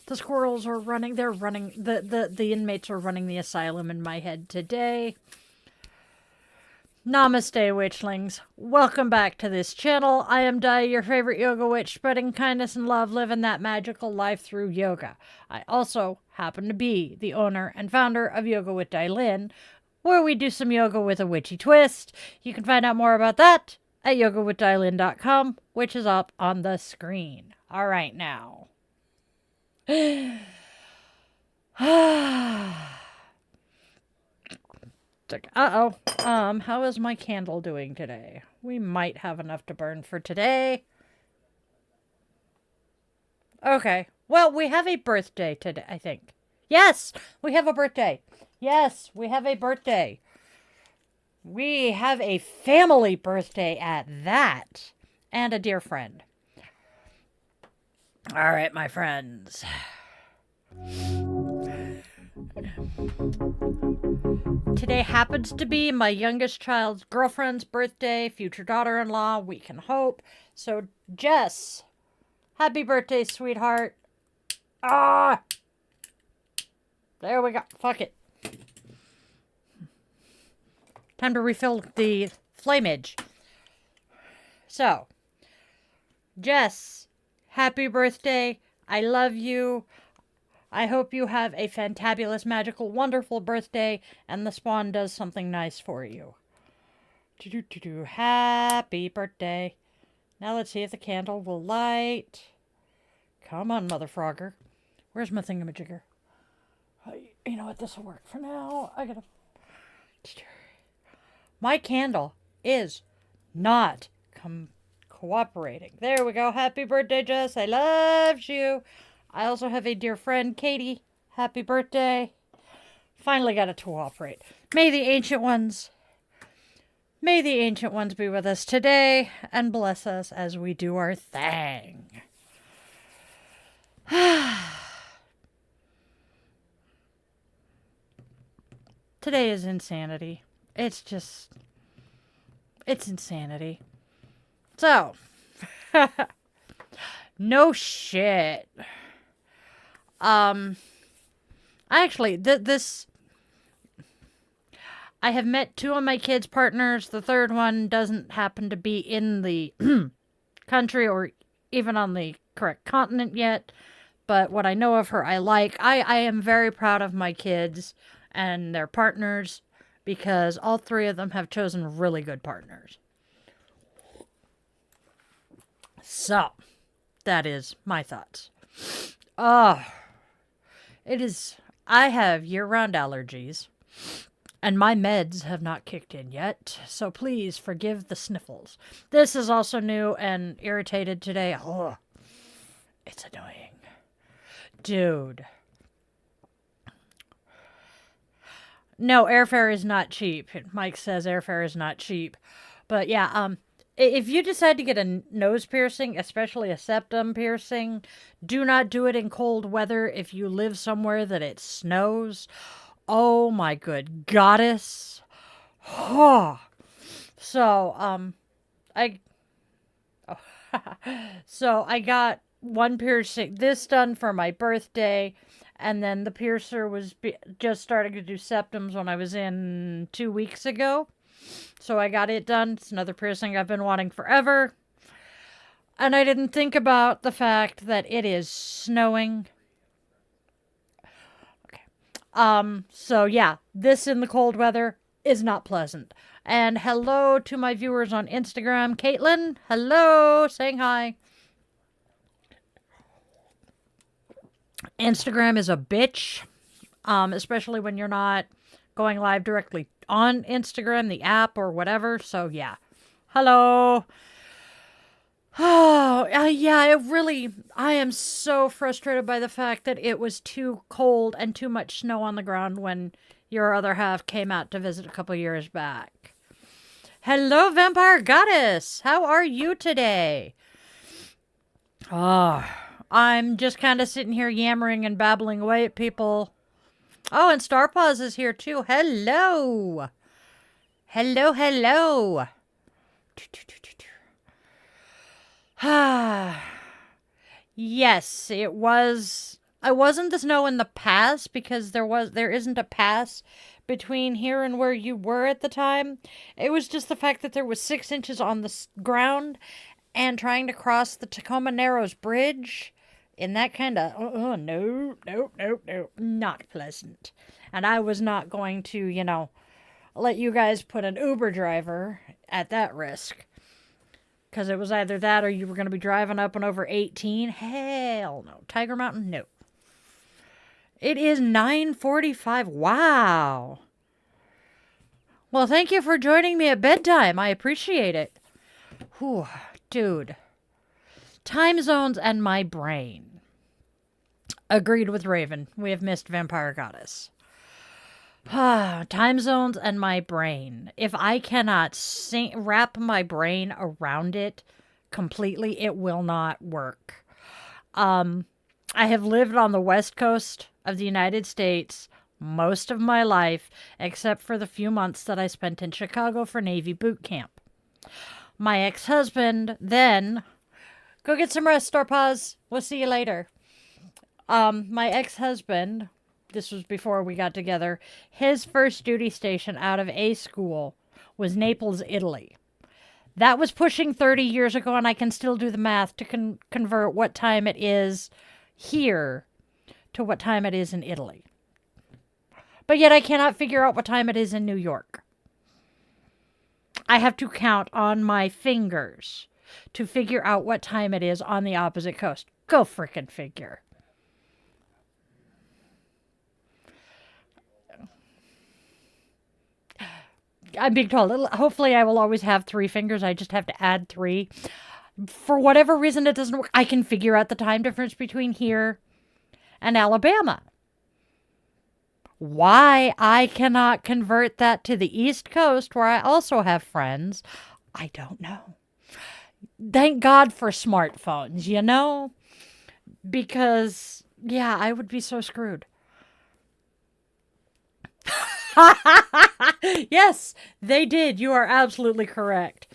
The squirrels are running. They're running. The inmates are running the asylum in my head today. Namaste, Witchlings. Welcome back to this channel. I am Dai, your favorite yoga witch, spreading kindness and love, living that magical life through yoga. I also happen to be the owner and founder of Yoga with Dailin, where we do some yoga with a witchy twist. You can find out more about that at yogawithdailin.com, which is up on the screen. All right, now. Uh-oh. How is my candle doing today? We might have enough to burn for today. Okay. Well, we have a birthday today, I think. Yes, we have a birthday. Yes, we have a birthday. We have a family birthday at that. And a dear friend. All right, my friends. Today happens to be my youngest child's girlfriend's birthday, future daughter-in-law, we can hope. So, Jess, happy birthday, sweetheart. Ah! There we go. Fuck it. Time to refill the flameage. So, Jess, happy birthday. I love you. I hope you have a fantabulous, magical, wonderful birthday, and the spawn does something nice for you. Happy birthday. Now let's see if the candle will light. Come on, Mother Frogger. Where's my thingamajigger? You know what? This will work for now. I gotta... My candle is not cooperating. There we go. Happy birthday, Jess. I love you. I also have a dear friend, Katie. Happy birthday. Finally got it to cooperate. May the ancient ones be with us today and bless us as we do our thing. Today is insanity. It's insanity. So, no shit. Actually, I have met two of my kids' partners. The third one doesn't happen to be in the country or even on the correct continent yet. But what I know of her, I like. I am very proud of my kids and their partners because all three of them have chosen really good partners. So, that is my thoughts. I have year-round allergies, and my meds have not kicked in yet, so please forgive the sniffles. This is also new and irritated today. Oh, it's annoying. Dude. No, airfare is not cheap. Mike says airfare is not cheap. But yeah, if you decide to get a nose piercing, especially a septum piercing, do not do it in cold weather if you live somewhere that it snows. Oh my good goddess. Oh. So, I got one piercing, this done for my birthday, and then the piercer was just starting to do septums when I was in 2 weeks ago. So I got it done. It's another piercing I've been wanting forever. And I didn't think about the fact that it is snowing. Okay. So yeah, this in the cold weather is not pleasant. And hello to my viewers on Instagram. Caitlin, hello, saying hi. Instagram is a bitch, especially when you're not going live directly on Instagram, the app, or whatever. So, yeah. Hello. Oh, yeah, I am so frustrated by the fact that it was too cold and too much snow on the ground when your other half came out to visit a couple years back. Hello, Vampire Goddess. How are you today? Oh, I'm just kind of sitting here yammering and babbling away at people. Oh, and Starpaws is here too. Hello. Hello, hello. Yes, it was I wasn't the snow in the pass because there isn't a pass between here and where you were at the time. It was just the fact that there was 6 inches on the ground, and trying to cross the Tacoma Narrows Bridge in that kind of no, not pleasant. And I was not going to, let you guys put an Uber driver at that risk. Because it was either that or you were going to be driving up and over 18. Hell no. Tiger Mountain, no. It is 9:45. Wow. Well, thank you for joining me at bedtime. I appreciate it. Whew, dude. Time zones and my brain. Agreed with Raven. We have missed Vampire Goddess. Time zones and my brain. If I cannot wrap my brain around it completely, it will not work. I have lived on the West Coast of the United States most of my life, except for the few months that I spent in Chicago for Navy boot camp. My ex-husband then... Go get some rest, Starpaws. We'll see you later. My ex-husband... This was before we got together. His first duty station out of A school was Naples, Italy. That was pushing 30 years ago, and I can still do the math to convert what time it is here to what time it is in Italy. But yet I cannot figure out what time it is in New York. I have to count on my fingers to figure out what time it is on the opposite coast. Go frickin' figure. I'm being told, hopefully I will always have 3 fingers. I just have to add 3. For whatever reason it doesn't work, I can figure out the time difference between here and Alabama. Why I cannot convert that to the East Coast, where I also have friends, I don't know. Thank God for smartphones, Because, yeah, I would be so screwed. Yes, they did. You are absolutely correct.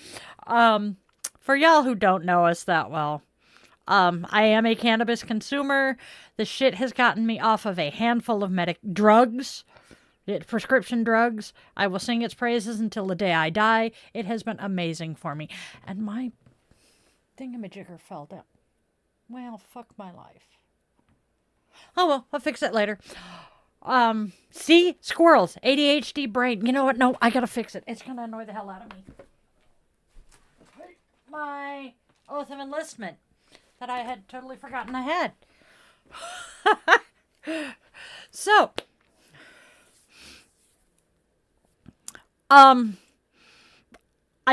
For y'all who don't know us that well, I am a cannabis consumer. The shit has gotten me off of a handful of drugs, prescription drugs. I will sing its praises until the day I die. It has been amazing for me. And my thingamajigger fell down. Well, fuck my life. Oh well, I'll fix it later. See? Squirrels. ADHD brain. You know what? No, I gotta fix it. It's gonna annoy the hell out of me. My oath of enlistment that I had totally forgotten I had. So, I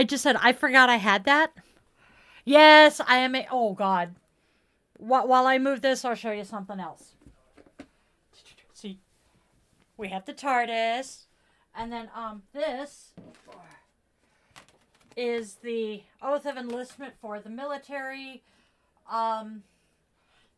just said I forgot I had that. Yes, I am oh God. While I move this, I'll show you something else. See, we have the TARDIS, and then this is the oath of enlistment for the military.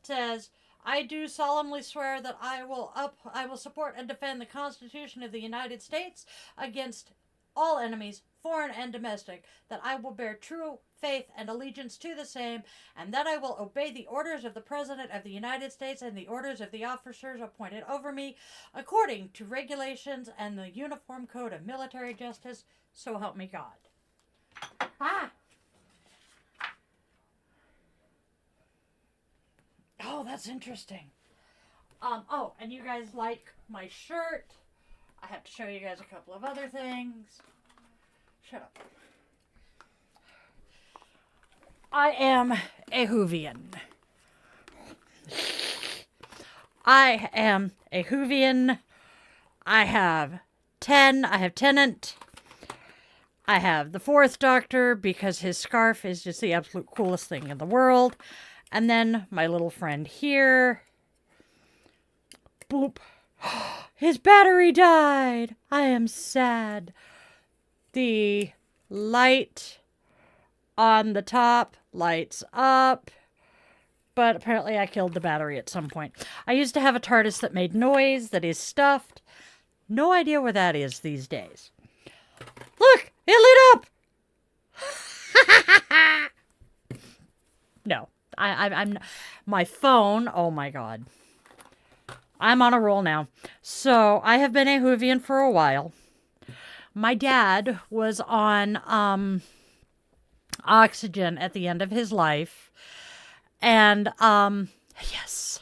Says, I do solemnly swear that I will support and defend the Constitution of the United States against all enemies, foreign and domestic, that I will bear true faith and allegiance to the same, and that I will obey the orders of the President of the United States and the orders of the officers appointed over me, according to regulations and the Uniform Code of Military Justice, so help me God. Oh, that's interesting. Oh, and you guys like my shirt. I have to show you guys a couple of other things. Shut up. I am a Whovian. I am a Whovian. I have Tennant. I have the 4th Doctor because his scarf is just the absolute coolest thing in the world. And then my little friend here. Boop. His battery died. I am sad. The light on the top lights up. But apparently I killed the battery at some point. I used to have a TARDIS that made noise, that is stuffed. No idea where that is these days. Look! It lit up! No. I'm my phone, oh my God. I'm on a roll now. So I have been a Whovian for a while. My dad was on oxygen at the end of his life. And, yes.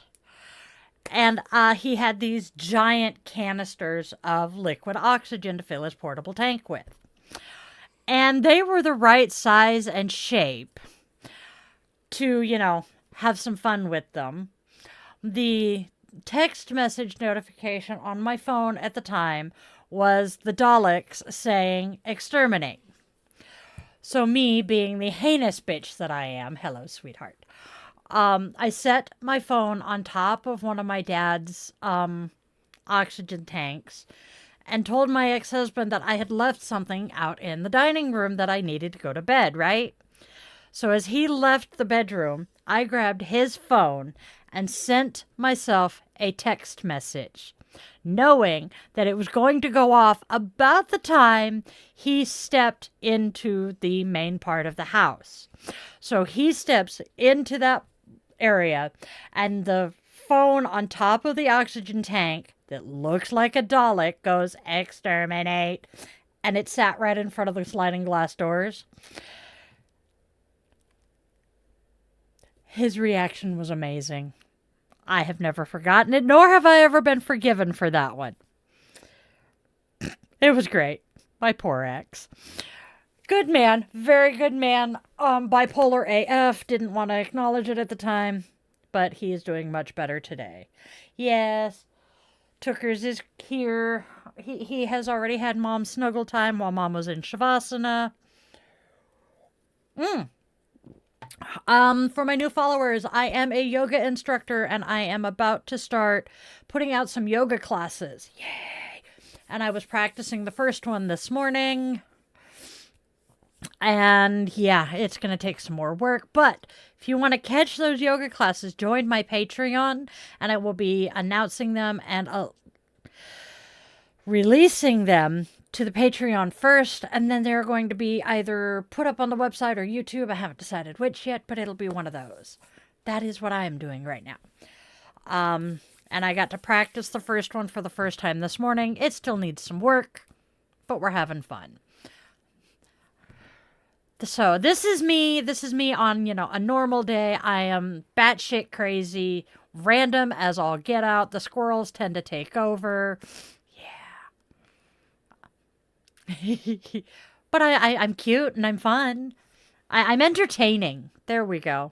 And he had these giant canisters of liquid oxygen to fill his portable tank with. And they were the right size and shape to, have some fun with them. The text message notification on my phone at the time was the Daleks saying exterminate. So me, being the heinous bitch that I am, hello, sweetheart, I set my phone on top of one of my dad's oxygen tanks and told my ex-husband that I had left something out in the dining room that I needed to go to bed, right? So as he left the bedroom, I grabbed his phone and sent myself a text message, knowing that it was going to go off about the time he stepped into the main part of the house. So he steps into that area, and the phone on top of the oxygen tank that looks like a Dalek goes, exterminate, and it sat right in front of the sliding glass doors. His reaction was amazing. I have never forgotten it, nor have I ever been forgiven for that one. It was great. My poor ex. Good man. Very good man. Bipolar AF. Didn't want to acknowledge it at the time, but he is doing much better today. Yes. Tookers is here. He has already had Mom snuggle time while Mom was in Shavasana. For my new followers, I am a yoga instructor and I am about to start putting out some yoga classes. Yay! And I was practicing the first one this morning. And yeah, it's going to take some more work. But if you want to catch those yoga classes, join my Patreon and I will be announcing them and releasing them to the Patreon first, and then they're going to be either put up on the website or YouTube. I haven't decided which yet, but it'll be one of those. That is what I am doing right now. And I got to practice the first one for the first time this morning. It still needs some work, but we're having fun. So this is me. This is me on, a normal day. I am batshit crazy, random as all get out. The squirrels tend to take over. But I'm cute and I'm fun. I'm entertaining. There we go.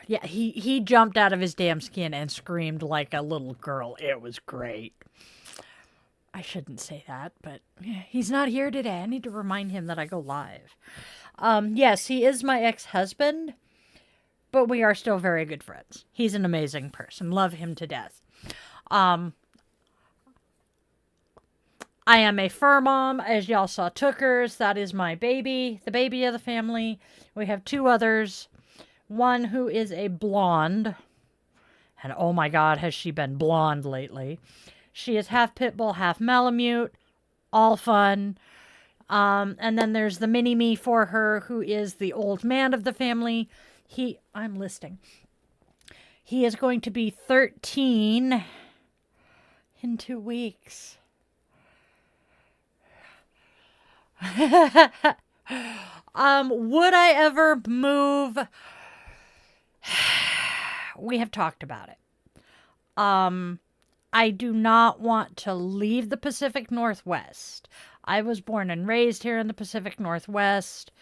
Yeah, he jumped out of his damn skin and screamed like a little girl. It was great. I shouldn't say that, but he's not here today. I need to remind him that I go live. Yes, he is my ex-husband, but we are still very good friends. He's an amazing person. Love him to death. I am a fur mom, as y'all saw Tookers. That is my baby, the baby of the family. We have two others. One who is a blonde. And oh my God, has she been blonde lately. She is half pit bull, half Malamute. All fun. And then there's the mini-me for her, who is the old man of the family. I'm listing. He is going to be 13 in 2 weeks. Would I ever move? We have talked about it. I do not want to leave the Pacific Northwest. I was born and raised here in the Pacific Northwest.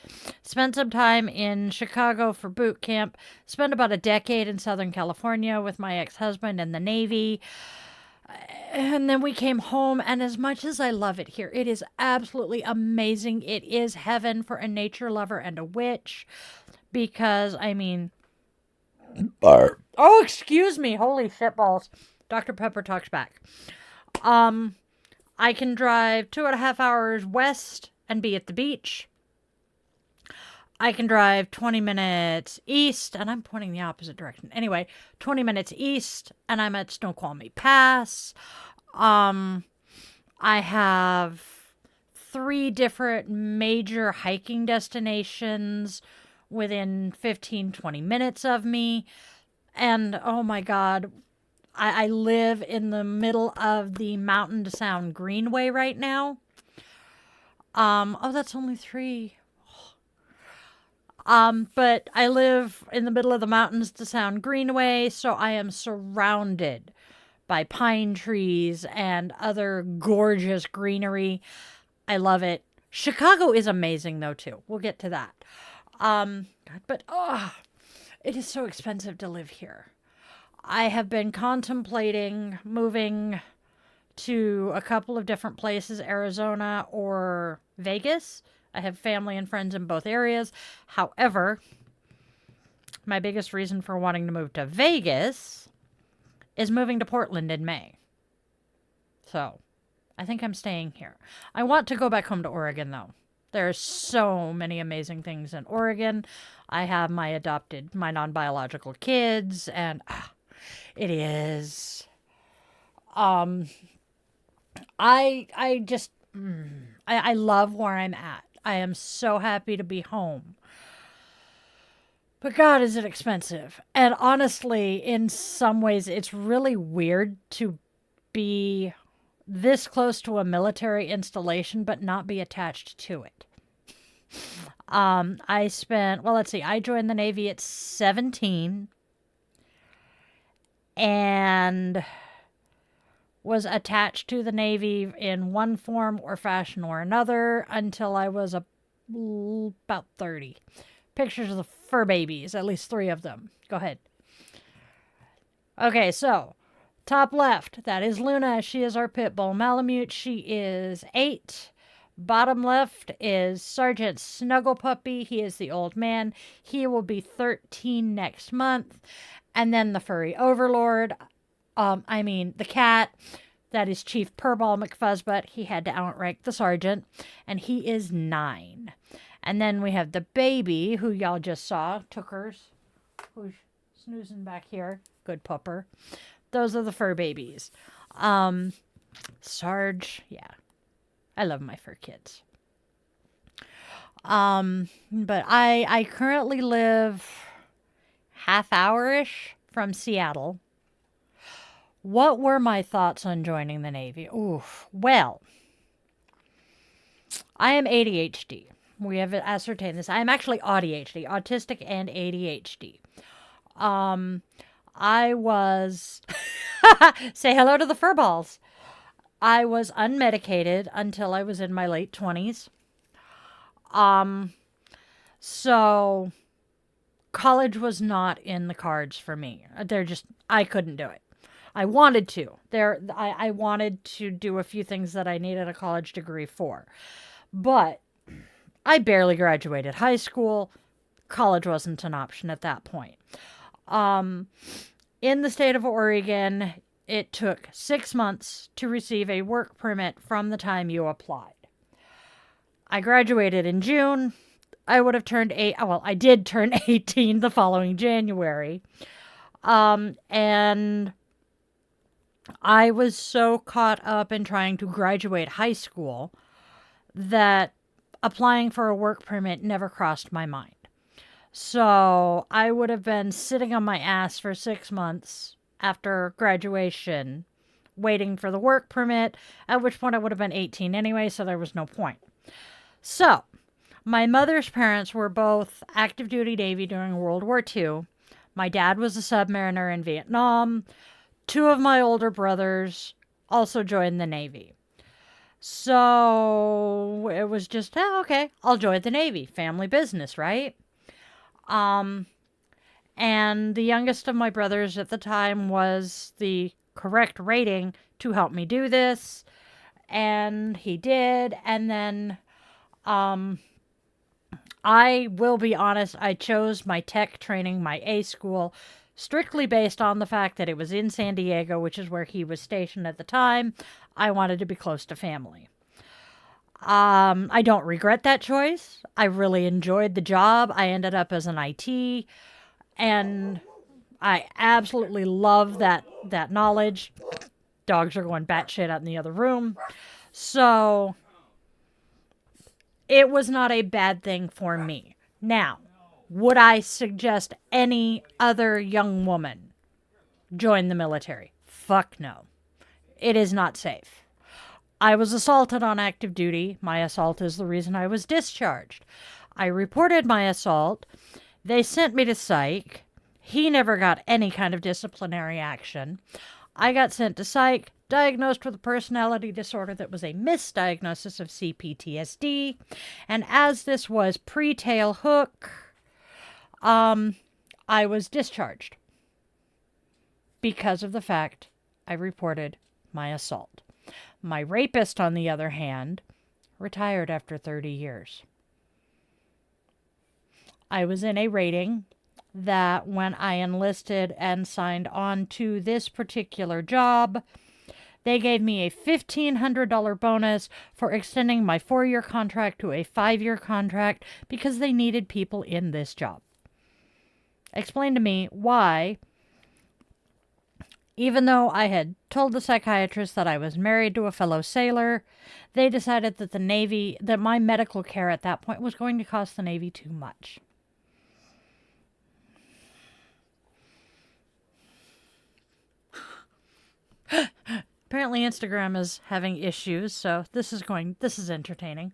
Spent some time in Chicago for boot camp. Spent about a decade in Southern California with my ex-husband in the Navy. And then we came home, and as much as I love it here, it is absolutely amazing. It is heaven for a nature lover and a witch. Because, oh, excuse me. Holy shitballs. Dr. Pepper talks back. I can drive 2.5 hours west and be at the beach. I can drive 20 minutes east, and I'm pointing the opposite direction. Anyway, 20 minutes east, and I'm at Snoqualmie Pass. I have 3 different major hiking destinations within 15, 20 minutes of me. And oh my God, I live in the middle of the Mountain to Sound Greenway right now. Oh, that's only 3. But I live in the middle of the Mountains to Sound Greenway, so I am surrounded by pine trees and other gorgeous greenery. I love it. Chicago is amazing though too. We'll get to that. But it is so expensive to live here. I have been contemplating moving to a couple of different places, Arizona or Vegas. I have family and friends in both areas. However, my biggest reason for wanting to move to Vegas is moving to Portland in May. So, I think I'm staying here. I want to go back home to Oregon, though. There are so many amazing things in Oregon. I have my non-biological kids, and it is... I just... I love where I'm at. I am so happy to be home. But God, is it expensive. And honestly, in some ways, it's really weird to be this close to a military installation, but not be attached to it. I joined the Navy at 17 and was attached to the Navy in one form or fashion or another until I was about 30. Pictures of the fur babies, at least 3 of them. Go ahead. Okay, so top left, that is Luna. She is our pit bull Malamute. She is 8. Bottom left is Sergeant Snuggle Puppy. He is the old man. He will be 13 next month. And then the furry overlord, the cat, that is Chief Purball McFuzzbutt. He had to outrank the sergeant, and he is 9. And then we have the baby, who y'all just saw, Tookers, who's snoozing back here. Good pupper. Those are the fur babies. Sarge, yeah. I love my fur kids. But I currently live half-hour-ish from Seattle. What were my thoughts on joining the Navy? Oof. Well, I am ADHD. We have ascertained this. I am actually ADHD, autistic and ADHD. I was... Say hello to the fur balls. I was unmedicated until I was in my late 20s. So college was not in the cards for me. I couldn't do it. I wanted to. I wanted to do a few things that I needed a college degree for. But I barely graduated high school. College wasn't an option at that point. In the state of Oregon, it took 6 months to receive a work permit from the time you applied. I graduated in June. I would have turned I did turn 18 the following January. And I was so caught up in trying to graduate high school that applying for a work permit never crossed my mind. So I would have been sitting on my ass for 6 months after graduation, waiting for the work permit, at which point I would have been 18 anyway, so there was no point. So, my mother's parents were both active duty Navy during World War II. My dad was a submariner in Vietnam. 2 of my older brothers also joined the Navy. So, it was just, okay, I'll join the Navy. Family business, right? And the youngest of my brothers at the time was the correct rating to help me do this. And he did. And then, I will be honest, I chose my tech training, my A school, strictly based on the fact that it was in San Diego, which is where he was stationed at the time. I wanted to be close to family. I don't regret that choice. I really enjoyed the job. I ended up as an IT, and I absolutely love that knowledge. Dogs are going batshit out in the other room. So it was not a bad thing for me. Now, Would I suggest any other young woman join the military? Fuck no. It is not safe. I was assaulted on active duty. My assault is the reason I was discharged. I reported my assault. They sent me to psych. He never got any kind of disciplinary action. I got sent to psych, diagnosed with a personality disorder that was a misdiagnosis of CPTSD. And as this was pre-tail hook, I was discharged because of the fact I reported my assault. My rapist, on the other hand, retired after 30 years. I was in a rating that when I enlisted and signed on to this particular job, they gave me a $1,500 bonus for extending my 4-year contract to a 5-year contract because they needed people in this job. Explain to me why, even though I had told the psychiatrist that I was married to a fellow sailor, they decided that the Navy, that my medical care at that point was going to cost the Navy too much. Apparently Instagram is having issues, so this is entertaining.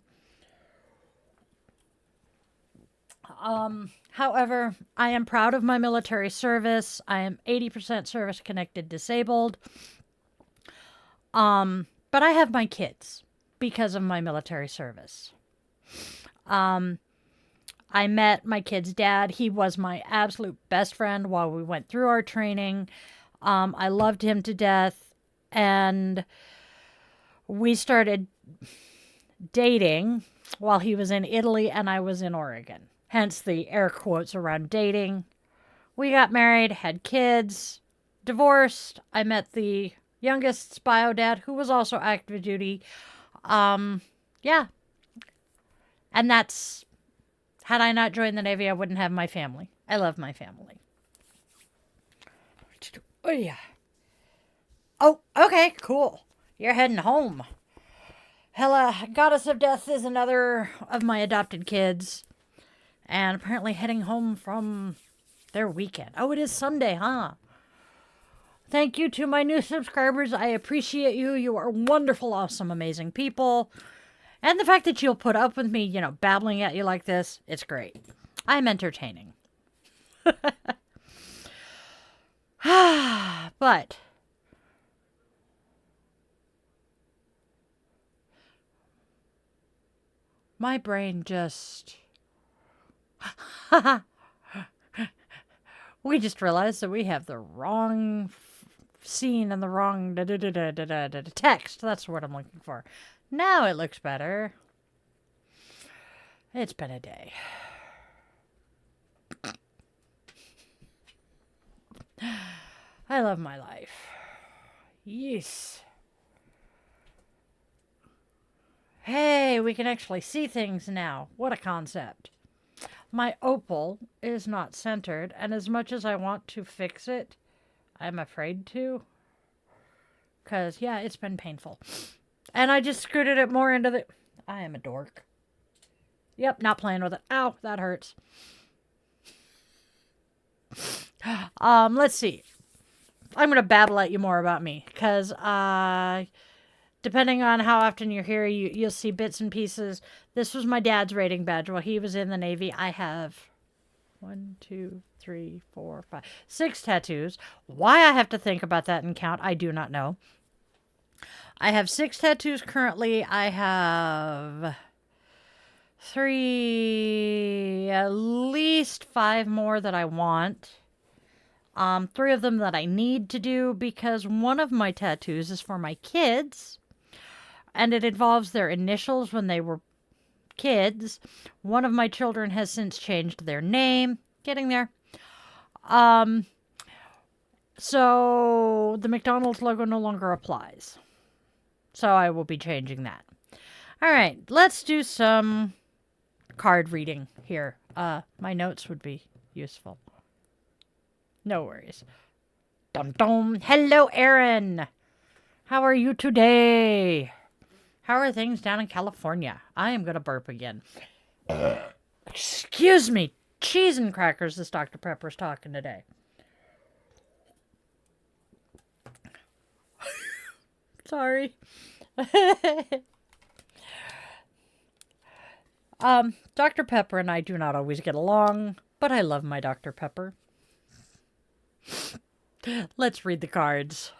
However, I am proud of my military service. I am 80% service-connected disabled. But I have my kids because of my military service. I met my kid's dad. He was my absolute best friend while we went through our training. I loved him to death. And we started dating while he was in Italy and I was in Oregon. Hence the air quotes around dating. We got married, had kids, divorced. I met the youngest's bio dad, who was also active duty. Yeah. And that's, had I not joined the Navy, I wouldn't have my family. I love my family. Oh, yeah. Oh, okay, cool. You're heading home. Hela, Goddess of Death is another of my adopted kids. And apparently heading home from their weekend. Oh, it is Sunday, huh? Thank you to my new subscribers. I appreciate you. You are wonderful, awesome, amazing people. And the fact that you'll put up with me, babbling at you like this, it's great. I'm entertaining. But my brain just... We just realized that we have the wrong scene and the wrong text. That's what I'm looking for. Now it looks better. It's been a day. I love my life. Yes. Hey, we can actually see things now. What a concept. My opal is not centered, and as much as I want to fix it, I'm afraid to. Because, yeah, it's been painful. And I just scooted it more into the... I am a dork. Yep, not playing with it. Ow, that hurts. Let's see. I'm going to babble at you more about me, because, depending on how often you're here, you'll see bits and pieces. This was my dad's rating badge while he was in the Navy. I have 1, 2, 3, 4, 5, 6 tattoos. Why I have to think about that and count, I do not know. I have 6 tattoos currently. I have 3, at least 5 more that I want. 3 of them that I need to do because one of my tattoos is for my kids. And it involves their initials when they were kids. One of my children has since changed their name. Getting there. So the McDonald's logo no longer applies. So I will be changing that. All right, let's do some card reading here. My notes would be useful. No worries. Dum dum. Hello, Aaron. How are you today? How are things down in California? I am going to burp again. Excuse me. cheese and crackers this Dr. Pepper's talking today. Sorry. Dr. Pepper and I do not always get along, but I love my Dr. Pepper. Let's read the cards.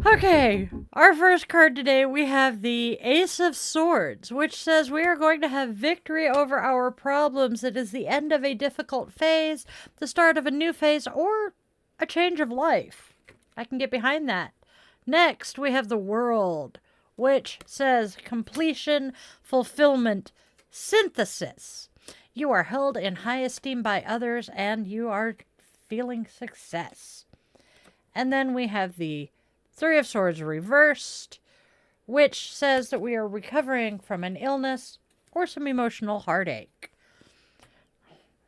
Okay, our first card today, we have the Ace of Swords, which says we are going to have victory over our problems. It is the end of a difficult phase, the start of a new phase, or a change of life. I can get behind that. Next, we have the World, which says completion, fulfillment, synthesis. You are held in high esteem by others, and you are feeling success. And then we have the Three of Swords reversed, which says that we are recovering from an illness or some emotional heartache.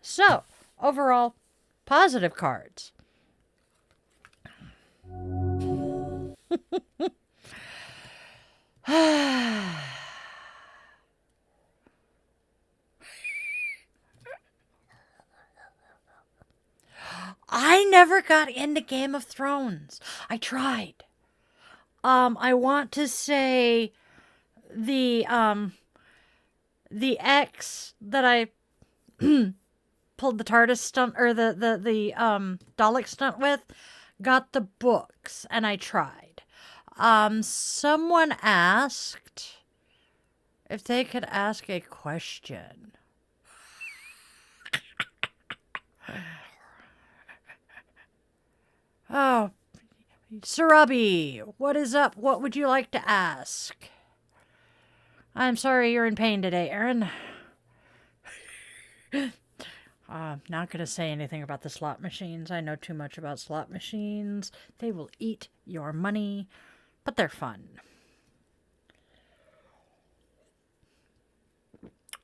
So, overall, positive cards. I never got into Game of Thrones. I tried. I want to say the ex that I pulled the TARDIS stunt or the Dalek stunt with got the books, and I tried. Someone asked if they could ask a question. Oh, Sarabi, what is up? What would you like to ask? I'm sorry you're in pain today, Aaron. Not going to say anything about the slot machines. I know too much about slot machines. They will eat your money, but they're fun.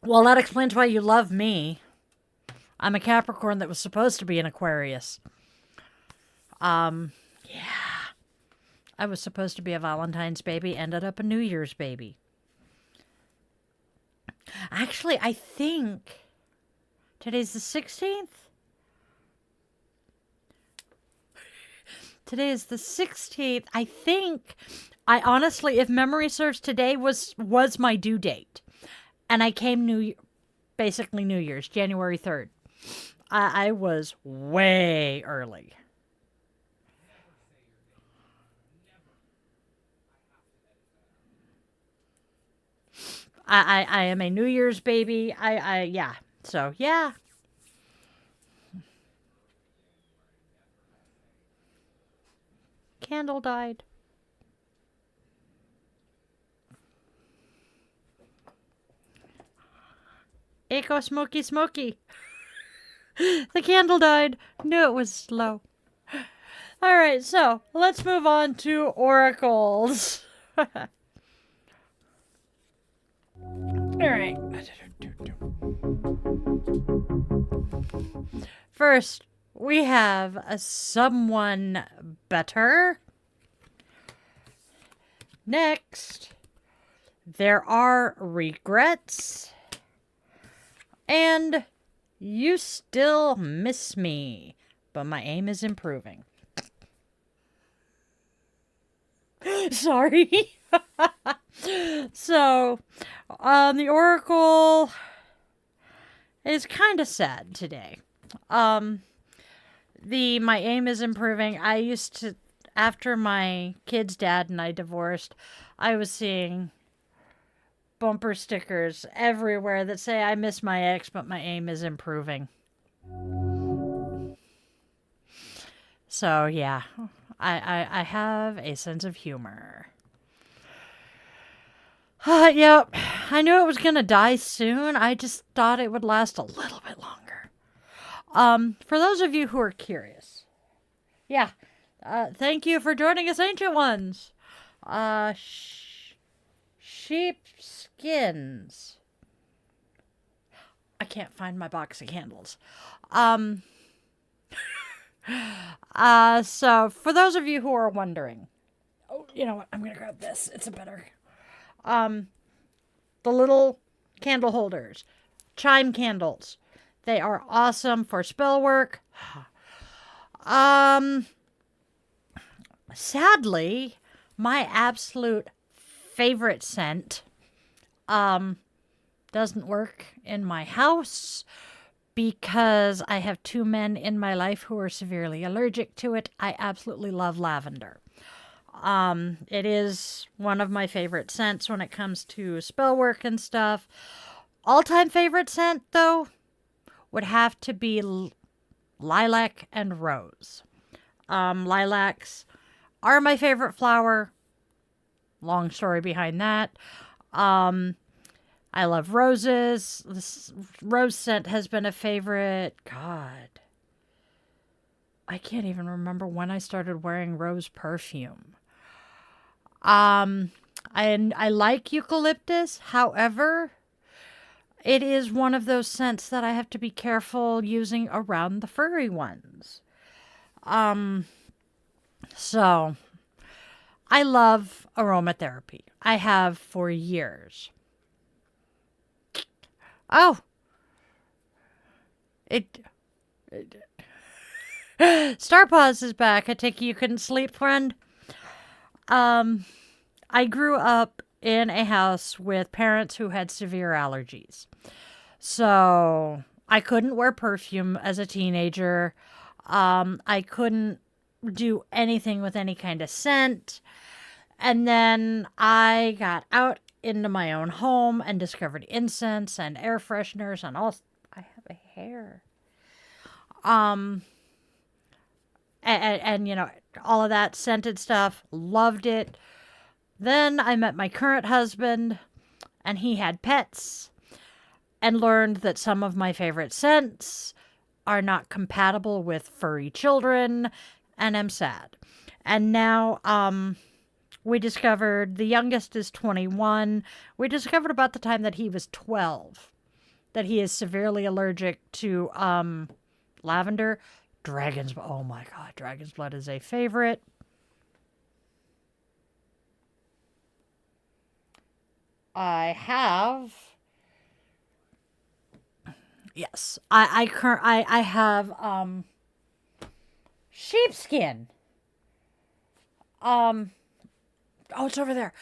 Well, that explains why you love me. I'm a Capricorn that was supposed to be an Aquarius. Yeah. I was supposed to be a Valentine's baby, ended up a New Year's baby. Actually, I think today's the 16th. Today is the 16th. I think, I honestly, if memory serves, today was my due date. And I came basically New Year's, January 3rd. I was way early. I am a New Year's baby. Yeah. So, yeah. Candle died. Echo smoky smoky. The candle died. Knew it was slow. Alright, so let's move on to oracles. Alright. First, we have a someone better. Next, there are regrets. And you still miss me, but my aim is improving. Sorry. So, the oracle is kind of sad today. My aim is improving. I used to, after my kid's dad and I divorced, I was seeing bumper stickers everywhere that say, I miss my ex, but my aim is improving. So, yeah, I have a sense of humor. Yep, I knew it was going to die soon. I just thought it would last a little bit longer. For those of you who are curious, yeah, thank you for joining us, Ancient Ones. Sheepskins. I can't find my box of candles. So for those of you who are wondering, oh, you know what? I'm gonna grab this. It's a better. the little candle holders, chime candles. They are awesome for spell work. Sadly, my absolute favorite scent doesn't work in my house because I have two men in my life who are severely allergic to it. I absolutely love lavender. It is one of my favorite scents when it comes to spell work and stuff. All-time favorite scent, though, would have to be lilac and rose. Lilacs are my favorite flower. Long story behind that. I love roses. This rose scent has been a favorite. God. I can't even remember when I started wearing rose perfume. I like eucalyptus. However, it is one of those scents that I have to be careful using around the furry ones. So I love aromatherapy. I have for years. Oh, Star Paws is back. I take it you couldn't sleep, friend. I grew up in a house with parents who had severe allergies. So I couldn't wear perfume as a teenager. I couldn't do anything with any kind of scent. And then I got out into my own home and discovered incense and air fresheners and all. I have a hair. And you know, all of that scented stuff. Loved it. Then I met my current husband, and he had pets, and learned that some of my favorite scents are not compatible with furry children, and I'm sad. And now, we discovered the youngest is 21. We discovered about the time that he was 12 that he is severely allergic to lavender. Dragon's, oh my God, dragon's blood is a favorite. I have, yes, I have sheepskin. Oh, it's over there.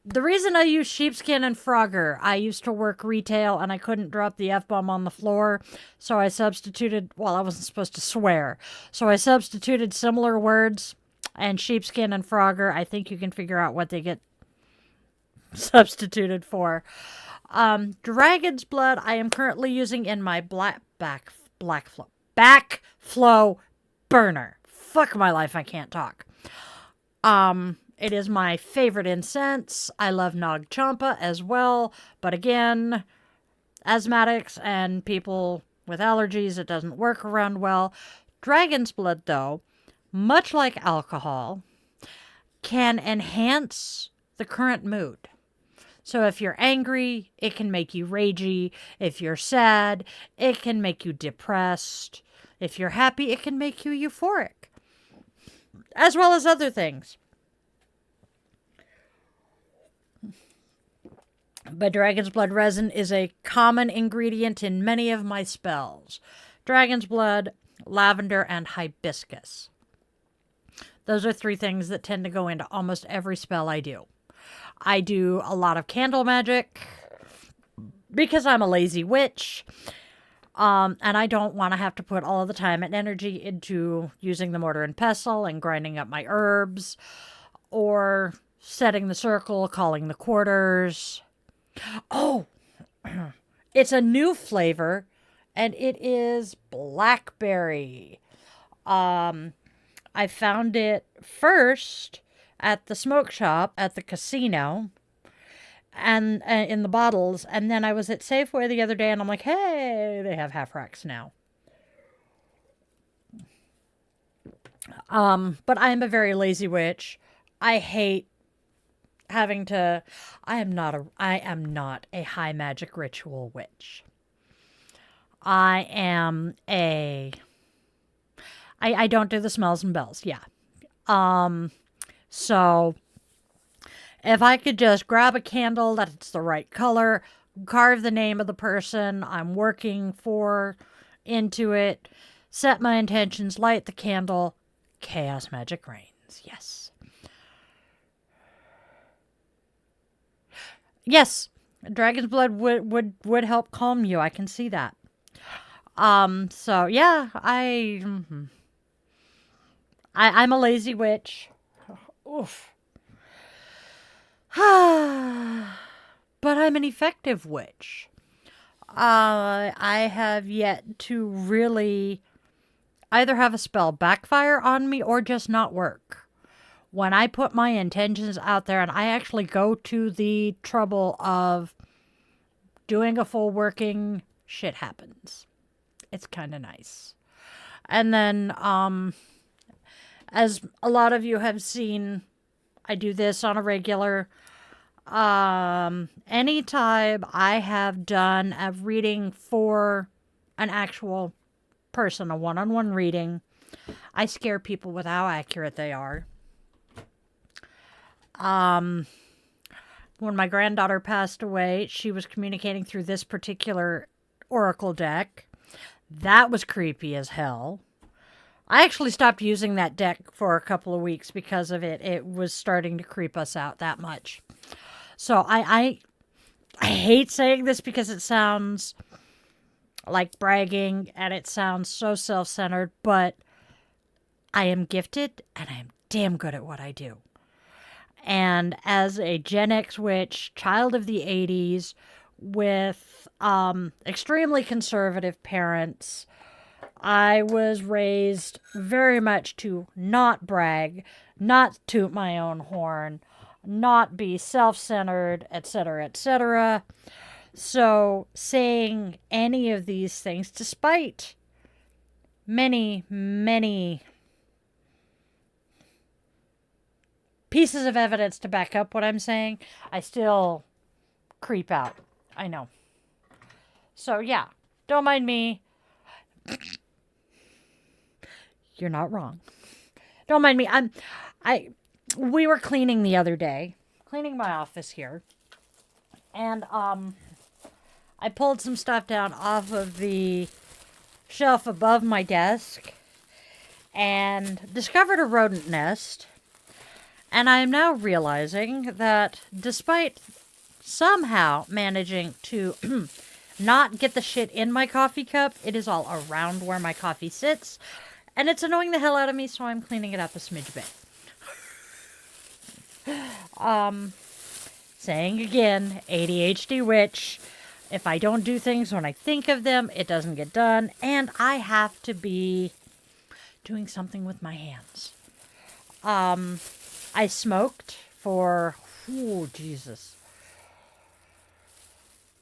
The reason I use sheepskin and Frogger, I used to work retail and I couldn't drop the F-bomb on the floor, so I substituted, well, I wasn't supposed to swear, so I substituted similar words, and sheepskin and Frogger, I think you can figure out what they get substituted for. Dragon's blood, I am currently using in my backflow burner. Fuck my life, I can't talk. It is my favorite incense. I love Nag Champa as well. But again, asthmatics and people with allergies, it doesn't work around well. Dragon's blood, though, much like alcohol, can enhance the current mood. So if you're angry, it can make you ragey. If you're sad, it can make you depressed. If you're happy, it can make you euphoric. As well as other things. But dragon's blood resin is a common ingredient in many of my spells. Dragon's blood, lavender, and hibiscus. Those are three things that tend to go into almost every spell I do. I do a lot of candle magic because I'm a lazy witch. And I don't want to have to put all of the time and energy into using the mortar and pestle and grinding up my herbs or setting the circle, calling the quarters. Oh, it's a new flavor, and it is blackberry. I found it first at the smoke shop at the casino, and in the bottles, and then I was at Safeway the other day, and I'm like, hey, they have half racks now. But I am a very lazy witch. I hate having to, I am not a high magic ritual witch. I don't do the smells and bells. Yeah. So If I could just grab a candle that's the right color, carve the name of the person I'm working for into it, set my intentions, light the candle, chaos magic reigns. Yes. Yes, dragon's blood would help calm you. I can see that. So yeah, I'm a lazy witch. Oof. But I'm an effective witch. I have yet to really either have a spell backfire on me or just not work. When I put my intentions out there and I actually go to the trouble of doing a full working, shit happens. It's kind of nice. And then, as a lot of you have seen, I do this on a regular. Anytime I have done a reading for an actual person, a one-on-one reading, I scare people with how accurate they are. When my granddaughter passed away, she was communicating through this particular oracle deck. That was creepy as hell. I actually stopped using that deck for a couple of weeks because of it. It was starting to creep us out that much. So I hate saying this because it sounds like bragging and it sounds so self-centered, but I am gifted and I am damn good at what I do. And as a Gen X witch, child of the 80s, with extremely conservative parents, I was raised very much to not brag, not toot my own horn, not be self-centered, etc., etc. So saying any of these things, despite many, many pieces of evidence to back up what I'm saying, I still creep out. I know. So yeah, don't mind me. You're not wrong. Don't mind me. We were cleaning the other day, cleaning my office here, and I pulled some stuff down off of the shelf above my desk and discovered a rodent nest. And I am now realizing that despite somehow managing to not get the shit in my coffee cup, it is all around where my coffee sits. And it's annoying the hell out of me, so I'm cleaning it up a smidge bit. Saying again, ADHD witch. If I don't do things when I think of them, it doesn't get done. And I have to be doing something with my hands. I smoked for, oh, Jesus.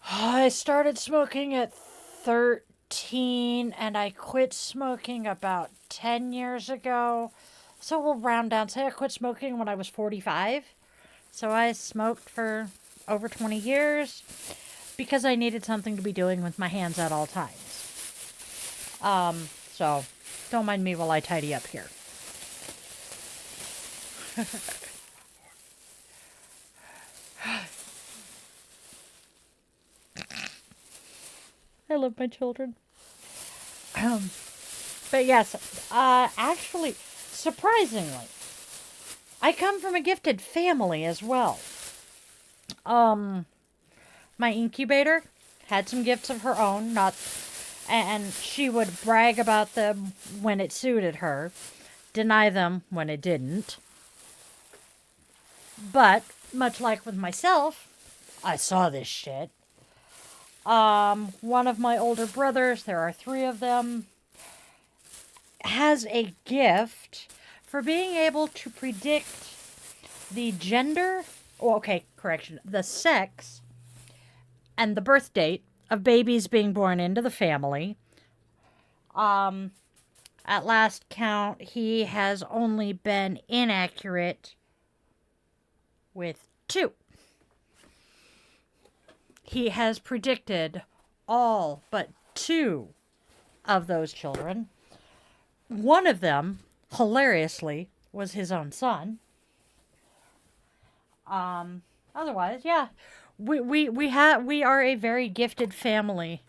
I started smoking at 13 and I quit smoking about 10 years ago. So we'll round down. Say I quit smoking when I was 45. So I smoked for over 20 years because I needed something to be doing with my hands at all times. So don't mind me while I tidy up here. I love my children. But yes, actually, surprisingly, I come from a gifted family as well. My incubator had some gifts of her own, and she would brag about them when it suited her, deny them when it didn't. But, much like with myself, I saw this shit. One of my older brothers, there are 3 of them, has a gift for being able to predict the gender, the sex, and the birth date of babies being born into the family. At last count, he has only been inaccurate with 2. He has predicted all but 2 of those children. One of them, hilariously, was his own son. Otherwise, yeah, we are a very gifted family,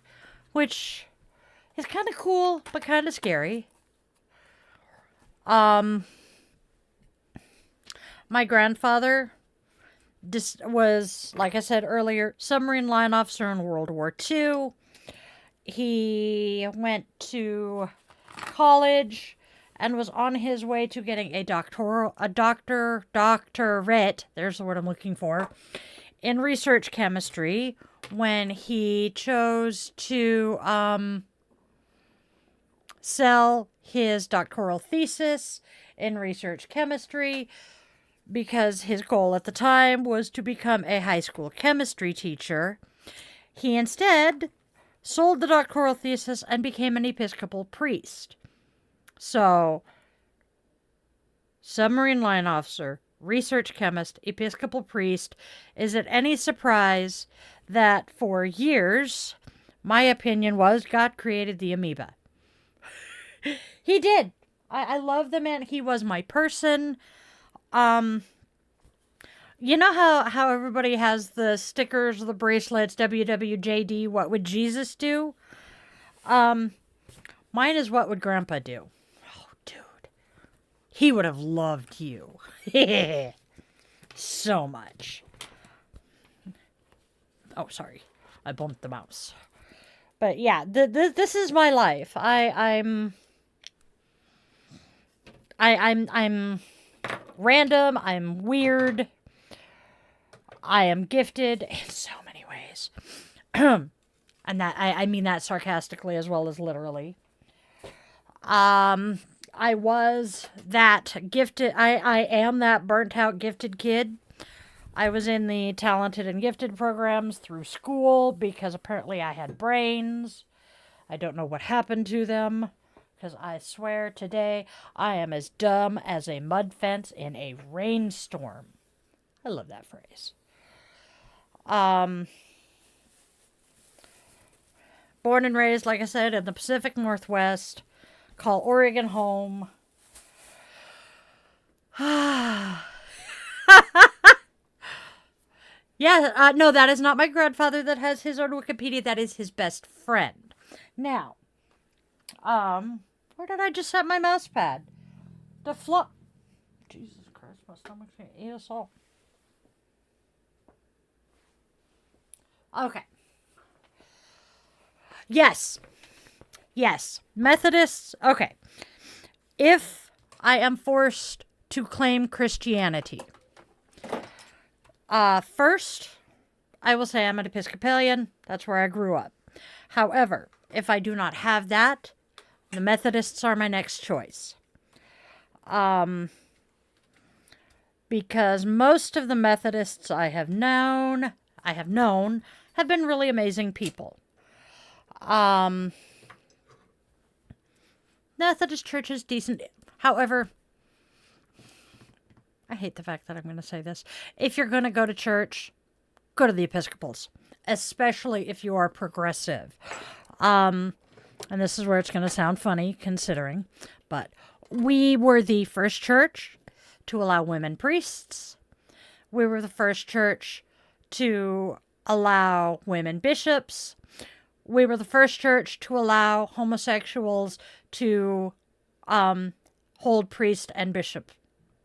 which is kind of cool but kind of scary. Um, my grandfather was, like I said earlier, submarine line officer in World War II. He went to college and was on his way to getting a doctorate, there's the word I'm looking for, in research chemistry when he chose to sell his doctoral thesis in research chemistry because his goal at the time was to become a high school chemistry teacher. He instead sold the doctoral thesis and became an Episcopal priest. So, submarine line officer, research chemist, Episcopal priest. Is it any surprise that for years, my opinion was God created the amoeba? He did. I love the man. He was my person. You know how everybody has the stickers, the bracelets, WWJD, what would Jesus do? Mine is what would Grandpa do? Oh, dude. He would have loved you. So much. Oh, sorry. I bumped the mouse. But yeah, this is my life. I'm random. I'm weird. I am gifted in so many ways. And that I mean that sarcastically as well as literally. I was that gifted. I am that burnt out gifted kid. I was in the talented and gifted programs through school because apparently I had brains. I don't know what happened to them because I swear today I am as dumb as a mud fence in a rainstorm. I love that phrase. Born and raised, like I said, in the Pacific Northwest. Call Oregon home. Yeah, no, that is not my grandfather that has his own Wikipedia. That is his best friend. Now, where did I just set my mouse pad? Jesus Christ, my stomach's gonna eat us all. Okay. Yes. Methodists. Okay. If I am forced to claim Christianity, first, I will say I'm an Episcopalian. That's where I grew up. However, if I do not have that, the Methodists are my next choice. Because most of the Methodists I have known have been really amazing people. Methodist Church is decent. However, I hate the fact that I'm going to say this. If you're going to go to church, go to the Episcopals, especially if you are progressive. And this is where it's going to sound funny considering, but we were the first church to allow women priests. We were the first church to allow women bishops. We were the first church to allow homosexuals to hold priest and bishop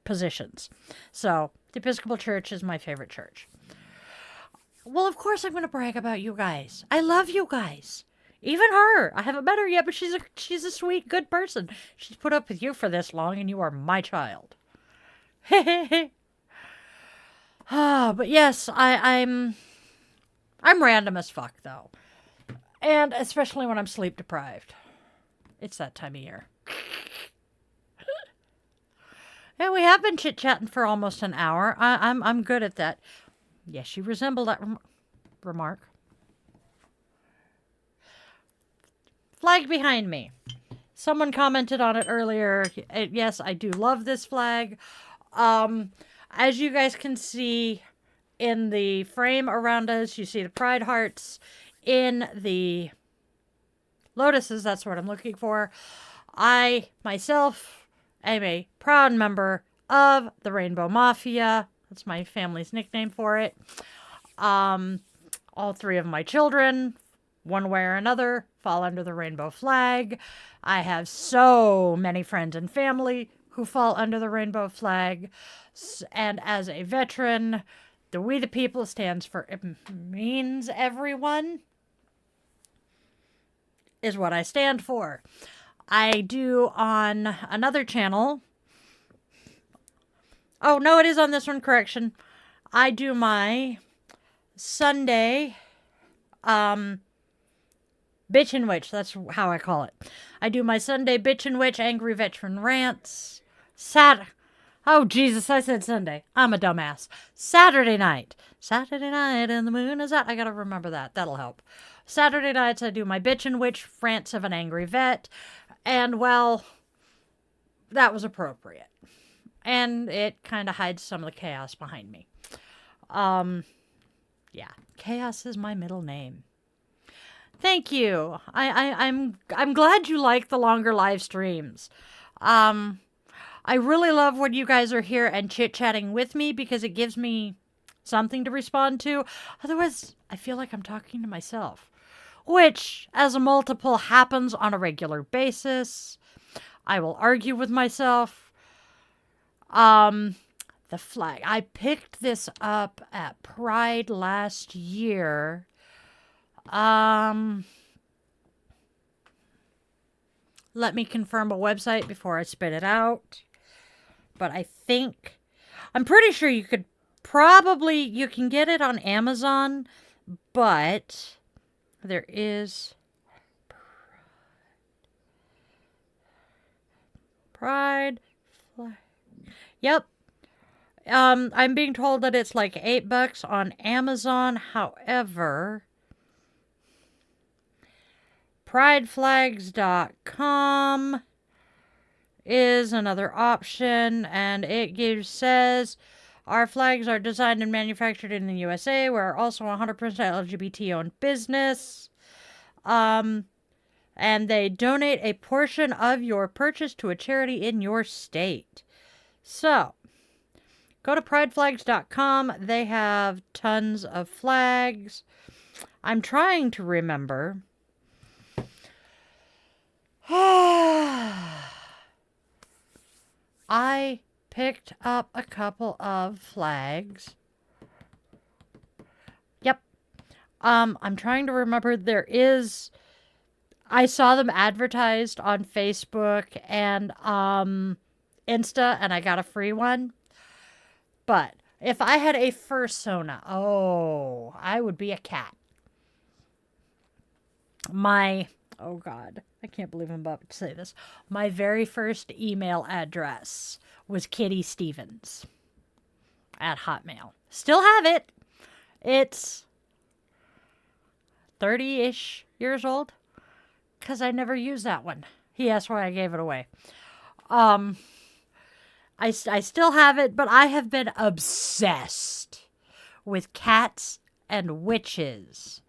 positions. So, the Episcopal Church is my favorite church. Well, of course I'm going to brag about you guys. I love you guys. Even her. I haven't met her yet, but she's a sweet, good person. She's put up with you for this long, and you are my child. But yes, I'm random as fuck, though. And especially when I'm sleep deprived. It's that time of year. Yeah, we have been chit-chatting for almost an hour. I'm good at that. Yes, you resemble that remark. Flag behind me. Someone commented on it earlier. Yes, I do love this flag. As you guys can see in the frame around us, you see the pride hearts. In the lotuses, that's what I'm looking for. I, myself, am a proud member of the Rainbow Mafia. That's my family's nickname for it. All three of my children, one way or another, fall under the rainbow flag. I have so many friends and family who fall under the rainbow flag. And as a veteran, the We the People stands for it means everyone, is what I stand for. I do on another channel. Oh, no, it is on this one, correction. I do my Sunday Bitch and Witch. That's how I call it. I do my Sunday Bitch and Witch Angry Veteran Rants. Oh, Jesus, I said Sunday. I'm a dumbass. Saturday night. Saturday night and the moon is out. I gotta remember that. That'll help. Saturday nights I do my Bitch and Witch Rants of an Angry Vet. And, well, that was appropriate. And it kind of hides some of the chaos behind me. Yeah, chaos is my middle name. Thank you. I'm glad you like the longer live streams. I really love when you guys are here and chit-chatting with me because it gives me something to respond to. Otherwise, I feel like I'm talking to myself, which, as a multiple, happens on a regular basis. I will argue with myself. The flag. I picked this up at Pride last year. Let me confirm a website before I spit it out. But I'm pretty sure you can get it on Amazon, but there is Pride flag. Yep. I'm being told that it's like $8 on Amazon. However, prideflags.com is another option, and it says our flags are designed and manufactured in the USA. We're also 100% LGBT owned business. And they donate a portion of your purchase to a charity in your state. So, go to prideflags.com. They have tons of flags. I'm trying to remember. I picked up a couple of flags. Yep. I'm trying to remember. I saw them advertised on Facebook and Insta, and I got a free one. But if I had a fursona, I would be a cat. Oh God, I can't believe I'm about to say this. My very first email address was Kitty Stevens at Hotmail. Still have it. It's 30-ish years old. Because I never used that one. That's why I gave it away. I still have it, but I have been obsessed with cats and witches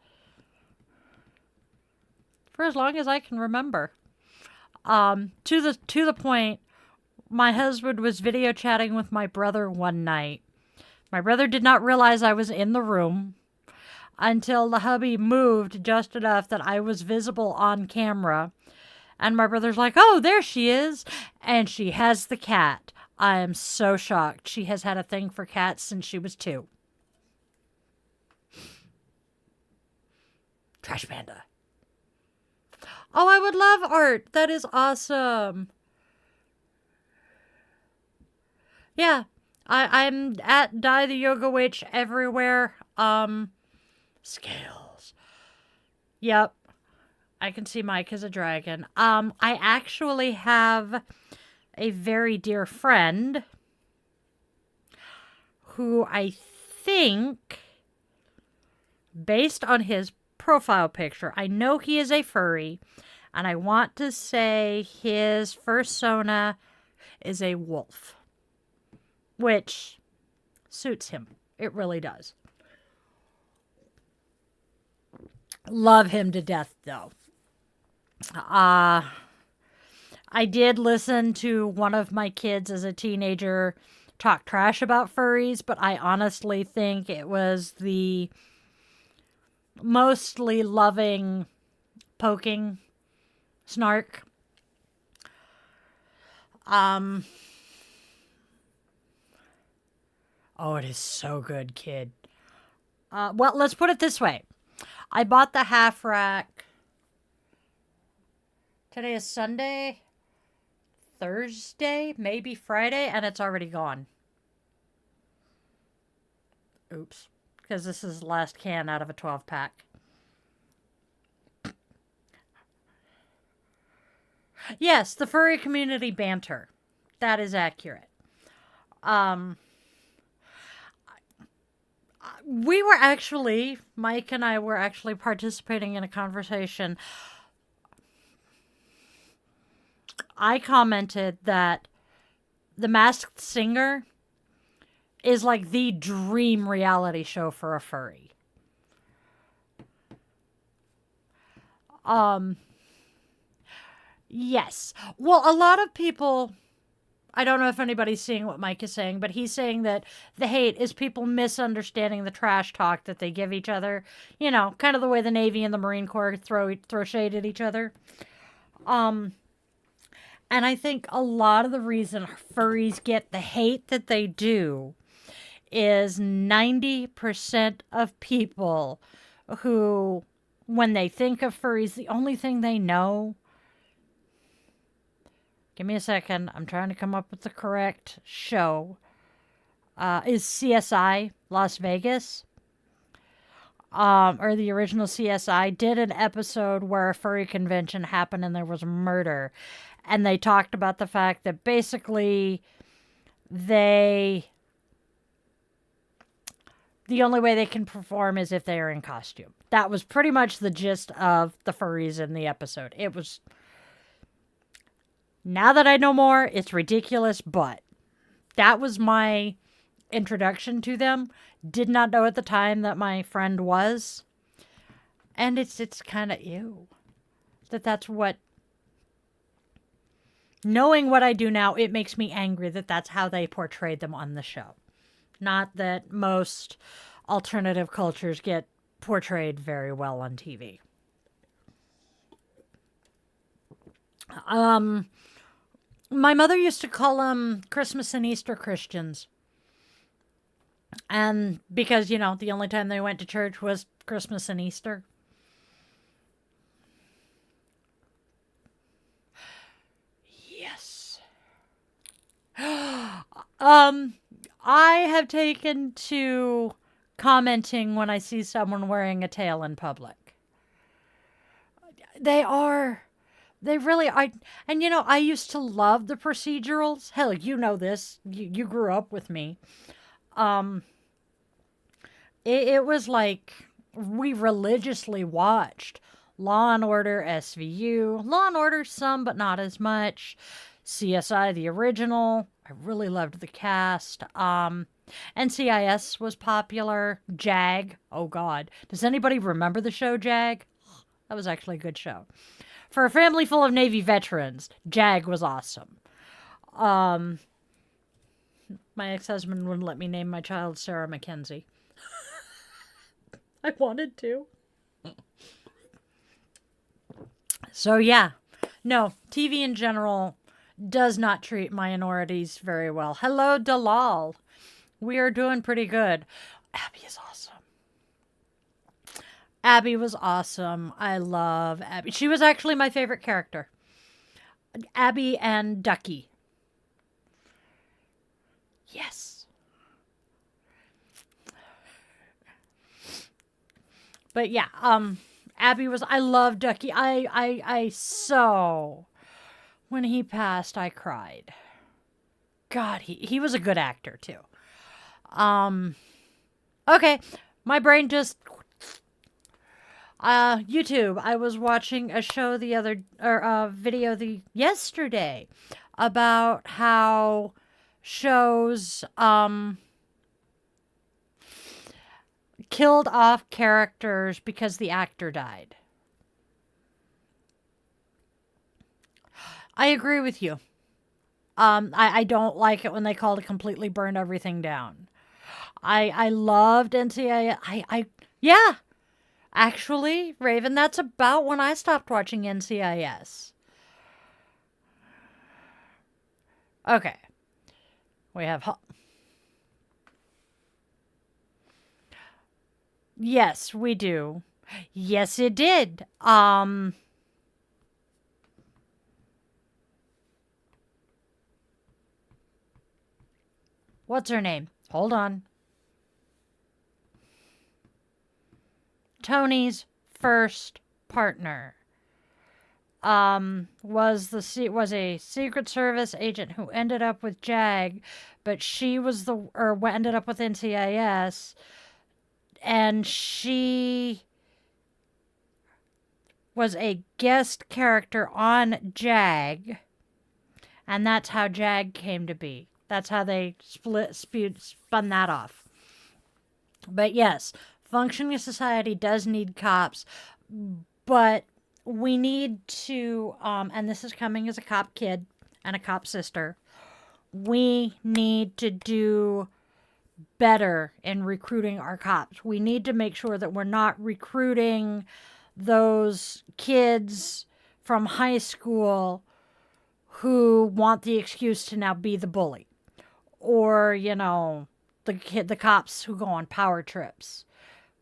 for as long as I can remember. To the point, my husband was video chatting with my brother one night. My brother did not realize I was in the room until the hubby moved just enough that I was visible on camera. And my brother's like, oh, there she is. And she has the cat. I am so shocked. She has had a thing for cats since she was 2. Trash Panda. Oh, I would love art. That is awesome. Yeah. I'm at Die the Yoga Witch everywhere. Scales. Yep. I can see Mike as a dragon. I actually have a very dear friend who I think, based on his profile picture, I know he is a furry, and I want to say his fursona is a wolf, which suits him. It really does. Love him to death, though. I did listen to one of my kids as a teenager talk trash about furries, but I honestly think it was the mostly loving poking snark. Oh, it is so good, kid. Well, let's put it this way. I bought the half rack. Today is Sunday, Thursday, maybe Friday, and it's already gone. Oops. Because this is the last can out of a 12-pack. Yes, the furry community banter. That is accurate. We were actually, Mike and I were actually participating in a conversation. I commented that The Masked Singer is like the dream reality show for a furry. Yes. Well, a lot of people, I don't know if anybody's seeing what Mike is saying, but he's saying that the hate is people misunderstanding the trash talk that they give each other. You know, kind of the way the Navy and the Marine Corps throw shade at each other. And I think a lot of the reason furries get the hate that they do is 90% of people who, when they think of furries, the only thing they know. Give me a second. I'm trying to come up with the correct show. Is CSI Las Vegas. Or the original CSI did an episode where a furry convention happened and there was murder. And they talked about the fact that basically the only way they can perform is if they are in costume. That was pretty much the gist of the furries in the episode. It was, now that I know more, it's ridiculous, but that was my introduction to them. Did not know at the time that my friend was. And it's kind of ew. That's what, knowing what I do now, it makes me angry that that's how they portrayed them on the show. Not that most alternative cultures get portrayed very well on TV. My mother used to call them Christmas and Easter Christians. And because, you know, the only time they went to church was Christmas and Easter. Yes. I have taken to commenting when I see someone wearing a tail in public. They really are. And you know, I used to love the procedurals. Hell, you know this. You grew up with me. It was like we religiously watched Law and Order, SVU, Law and Order some, but not as much. CSI, the original. I really loved the cast. NCIS was popular. JAG. Oh, God. Does anybody remember the show JAG? That was actually a good show. For a family full of Navy veterans, JAG was awesome. My ex-husband wouldn't let me name my child Sarah Mackenzie. I wanted to. So, yeah. No, TV in general does not treat minorities very well. Hello, Dalal. We are doing pretty good. Abby is awesome. Abby was awesome. I love Abby. She was actually my favorite character. Abby and Ducky. Yes. But yeah, Abby was, I love Ducky. When he passed, I cried. God, he was a good actor too. Okay, my brain just, YouTube. I was watching a show yesterday about how shows, killed off characters because the actor died. I agree with you. I don't like it when they call to completely burn everything down. I loved NCIS. Yeah, actually, Raven, that's about when I stopped watching NCIS. Okay, we have. Yes, we do. Yes, it did. What's her name? Hold on. Tony's first partner was a Secret Service agent who ended up with JAG, but she was ended up with NCIS, and she was a guest character on JAG, and that's how JAG came to be. That's how they spun that off. But yes, functioning society does need cops, but we need to, and this is coming as a cop kid and a cop sister, we need to do better in recruiting our cops. We need to make sure that we're not recruiting those kids from high school who want the excuse to now be the bully, or the cops who go on power trips.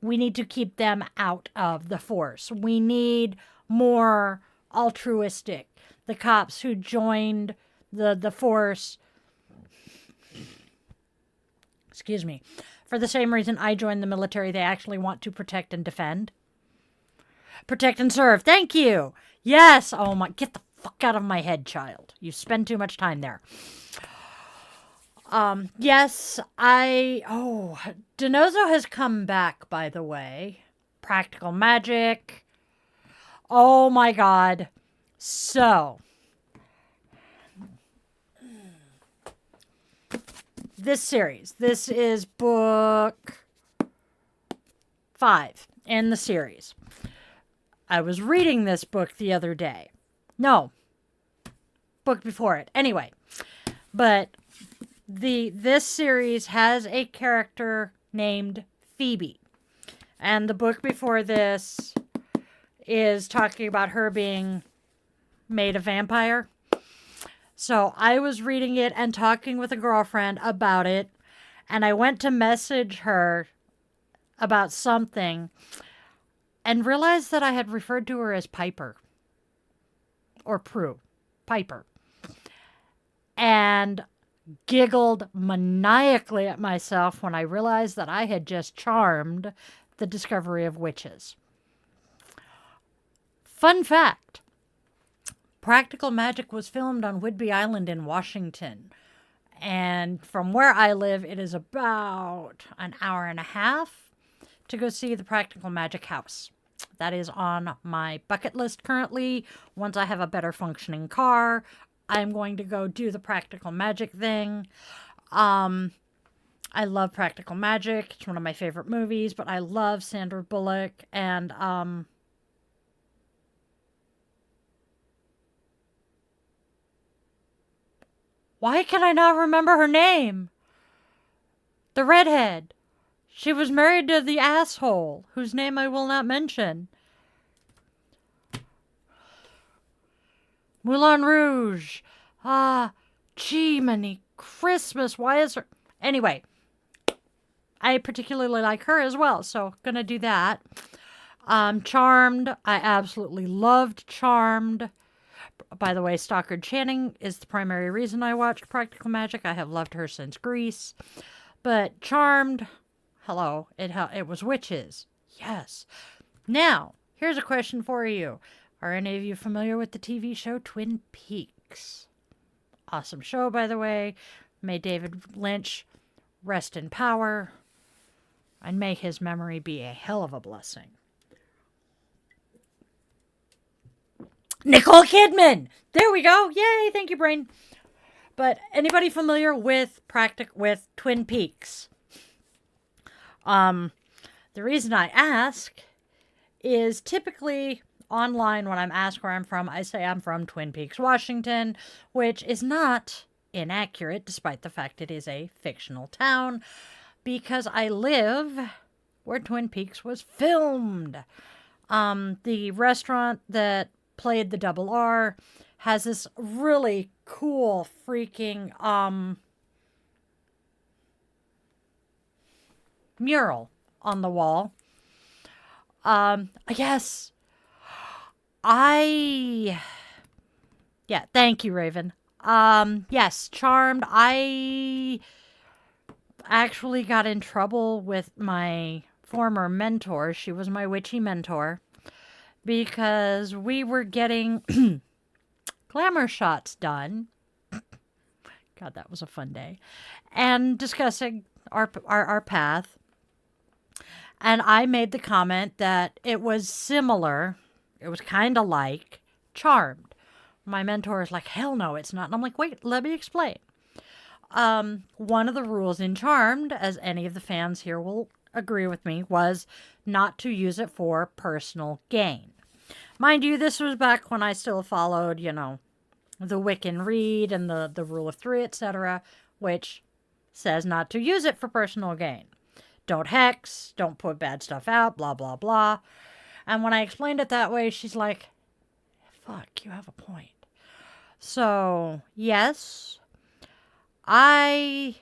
We need to keep them out of the force. We need more altruistic. The cops who joined the force, excuse me, for the same reason I joined the military. They actually want to protect and defend. Protect and serve. Thank you. Yes. Oh my, get the fuck out of my head, child. You spend too much time there. Yes, Denozo has come back, by the way. Practical Magic. Oh my god. So, this series, this is book 5 in the series. I was reading this book the other day. No, book before it. Anyway, but this series has a character named Phoebe. And the book before this is talking about her being made a vampire. So I was reading it and talking with a girlfriend about it, and I went to message her about something and realized that I had referred to her as Piper. Or Prue. Piper. And giggled maniacally at myself when I realized that I had just charmed the discovery of witches. Fun fact. Practical Magic was filmed on Whidbey Island in Washington. And from where I live, it is about an hour and a half to go see the Practical Magic house. That is on my bucket list currently. Once I have a better functioning car, I'm going to go do the Practical Magic thing. I love Practical Magic. It's one of my favorite movies, but I love Sandra Bullock and why can I not remember her name? The redhead. She was married to the asshole, whose name I will not mention. Moulin Rouge. Jiminy Christmas. Why is her... Anyway, I particularly like her as well, so gonna do that. Charmed. I absolutely loved Charmed. By the way, Stockard Channing is the primary reason I watched Practical Magic. I have loved her since Grease. But Charmed, hello, it was witches. Yes. Now, here's a question for you. Are any of you familiar with the TV show Twin Peaks? Awesome show, by the way. May David Lynch rest in power, and may his memory be a hell of a blessing. Nicole Kidman! There we go! Yay! Thank you, brain. But anybody familiar with Twin Peaks? The reason I ask is typically online when I'm asked where I'm from, I say I'm from Twin Peaks, Washington, which is not inaccurate, despite the fact it is a fictional town, because I live where Twin Peaks was filmed. The restaurant that played the double R has this really cool freaking mural on the wall. Yes. Yeah, thank you, Raven. Yes, Charmed. I actually got in trouble with my former mentor. She was my witchy mentor because we were getting glamour shots done. God, that was a fun day. And discussing our path. And I made the comment that it was similar. It was kind of like Charmed. My mentor is like, hell no, it's not. And I'm like, wait, let me explain. One of the rules in Charmed, as any of the fans here will agree with me, was not to use it for personal gain. Mind you, this was back when I still followed, the Wiccan Rede and the Rule of Three, etc., which says not to use it for personal gain. Don't hex, don't put bad stuff out, blah, blah, blah. And when I explained it that way, she's like, fuck, you have a point. So, yes, I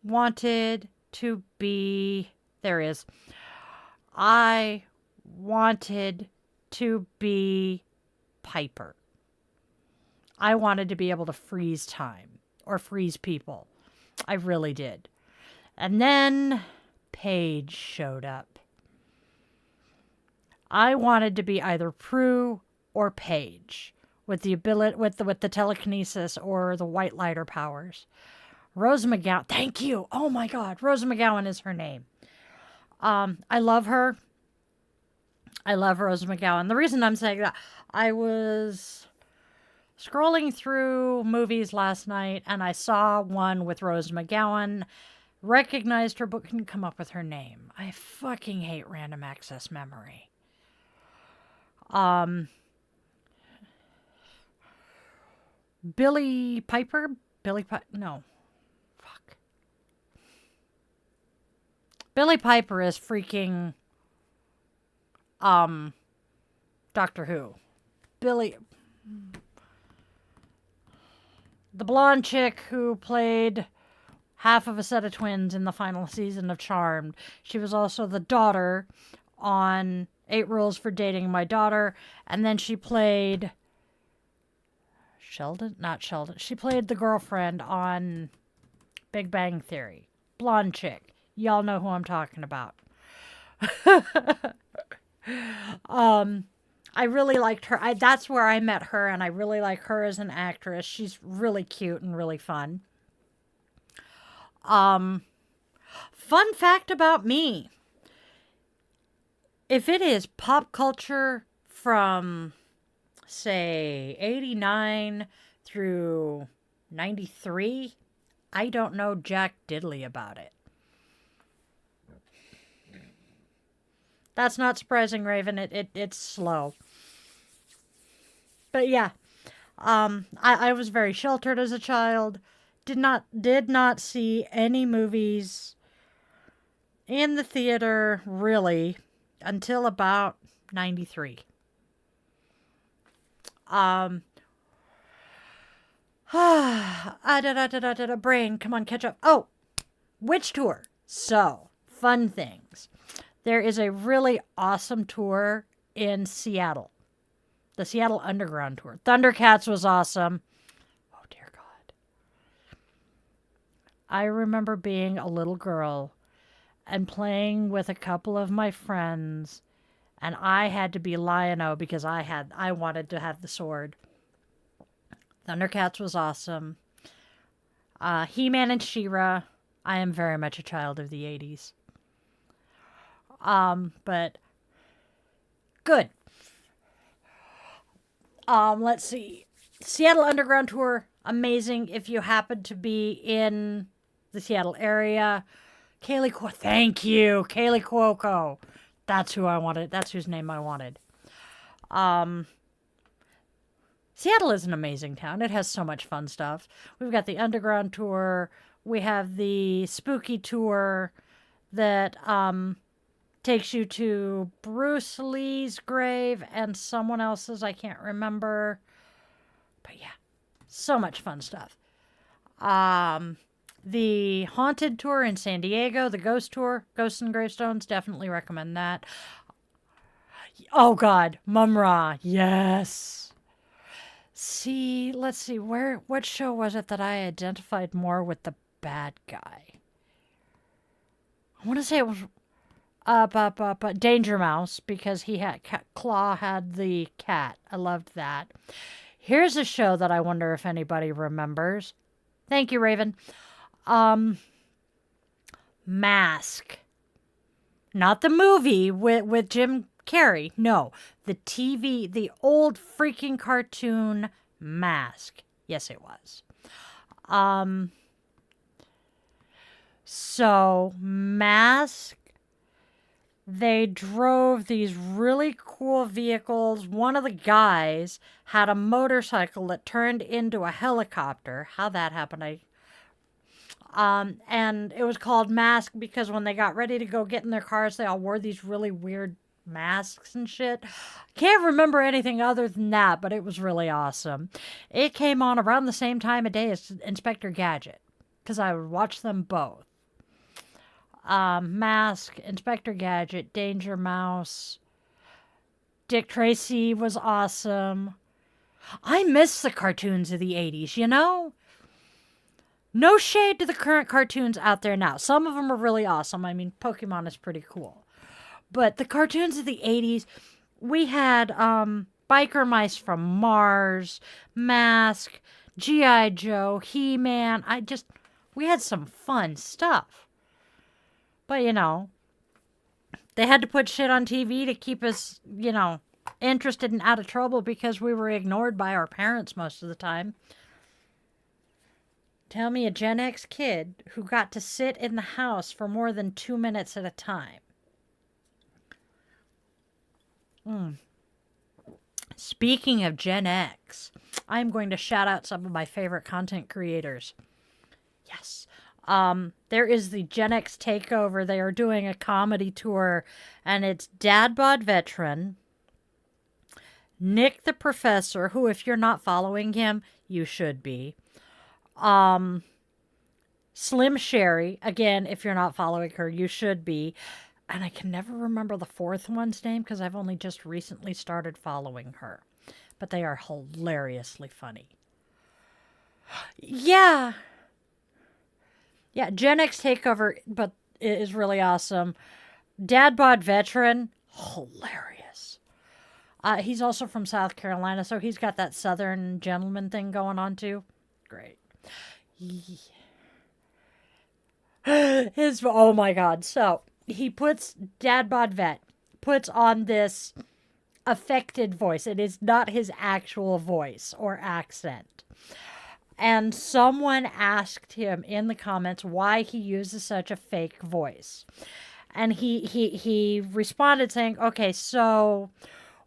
wanted to be, I wanted to be Piper. I wanted to be able to freeze time or freeze people. I really did. And then Paige showed up. I wanted to be either Prue or Paige with the ability, with the telekinesis or the white lighter powers. Rose McGowan, thank you. Oh my God, Rose McGowan is her name. I love her. I love Rose McGowan. The reason I'm saying that, I was scrolling through movies last night and I saw one with Rose McGowan. Recognized her, but couldn't come up with her name. I fucking hate random access memory. Billy Piper? No. Fuck. Billy Piper is freaking, Doctor Who. The blonde chick who played half of a set of twins in the final season of Charmed. She was also the daughter on 8 Rules for Dating My Daughter. And then she played Not Sheldon. She played the girlfriend on Big Bang Theory. Blonde chick. Y'all know who I'm talking about. I really liked her. That's where I met her, and I really like her as an actress. She's really cute and really fun. Fun fact about me. If it is pop culture from, say, 89 through 93, I don't know jack diddly about it. That's not surprising, Raven. It's slow. But yeah, I was very sheltered as a child. Did not see any movies in the theater, really, until about 93. Brain, come on, catch up. Oh, Witch Tour. So, fun things. There is a really awesome tour in Seattle. The Seattle Underground Tour. Thundercats was awesome. Oh, dear God. I remember being a little girl and playing with a couple of my friends, and I had to be Lion-O because I wanted to have the sword. Thundercats was awesome. He-Man and She-Ra. I am very much a child of the 80s. But good. Let's see. Seattle Underground Tour, amazing. If you happen to be in the Seattle area, thank you, Kaylee Cuoco. That's who I wanted. That's whose name I wanted. Seattle is an amazing town. It has so much fun stuff. We've got the underground tour. We have the spooky tour that takes you to Bruce Lee's grave and someone else's. I can't remember. But yeah, so much fun stuff. The haunted tour in San Diego, the ghost tour, Ghosts and Gravestones, definitely recommend that. Oh God, Mumra, yes. See, let's see, what show was it that I identified more with the bad guy? I want to say it was Danger Mouse, because he had Claw had the cat. I loved that. Here's a show that I wonder if anybody remembers. Thank you, Raven. Mask. Not the movie with Jim Carrey. No, the TV, the old freaking cartoon Mask. Yes, it was. So Mask, they drove these really cool vehicles. One of the guys had a motorcycle that turned into a helicopter. How that happened, and it was called Mask because when they got ready to go get in their cars, they all wore these really weird masks and shit. Can't remember anything other than that, but it was really awesome. It came on around the same time of day as Inspector Gadget, because I would watch them both. Mask, Inspector Gadget, Danger Mouse, Dick Tracy was awesome. I miss the cartoons of the 80s, you know? No shade to the current cartoons out there now. Some of them are really awesome. I mean, Pokemon is pretty cool. But the cartoons of the 80s, we had Biker Mice from Mars, Mask, G.I. Joe, He-Man. We had some fun stuff. But, you know, they had to put shit on TV to keep us, you know, interested and out of trouble because we were ignored by our parents most of the time. Tell me a Gen X kid who got to sit in the house for more than 2 minutes at a time. Speaking of Gen X, I'm going to shout out some of my favorite content creators. Yes. There is the Gen X Takeover. They are doing a comedy tour, and it's Dad Bod Veteran, Nick the Professor, who, if you're not following him, you should be. Slim Sherry, again, if you're not following her, you should be. And I can never remember the fourth one's name because I've only just recently started following her. But they are hilariously funny. Yeah. Yeah, Gen X Takeover, but it is really awesome. Dad Bod Veteran, hilarious. He's also from South Carolina, so he's got that Southern gentleman thing going on too. Great. Oh my God. So he Dad Bod Vet puts on this affected voice. It is not his actual voice or accent. And someone asked him in the comments why he uses such a fake voice. And he responded saying, okay, so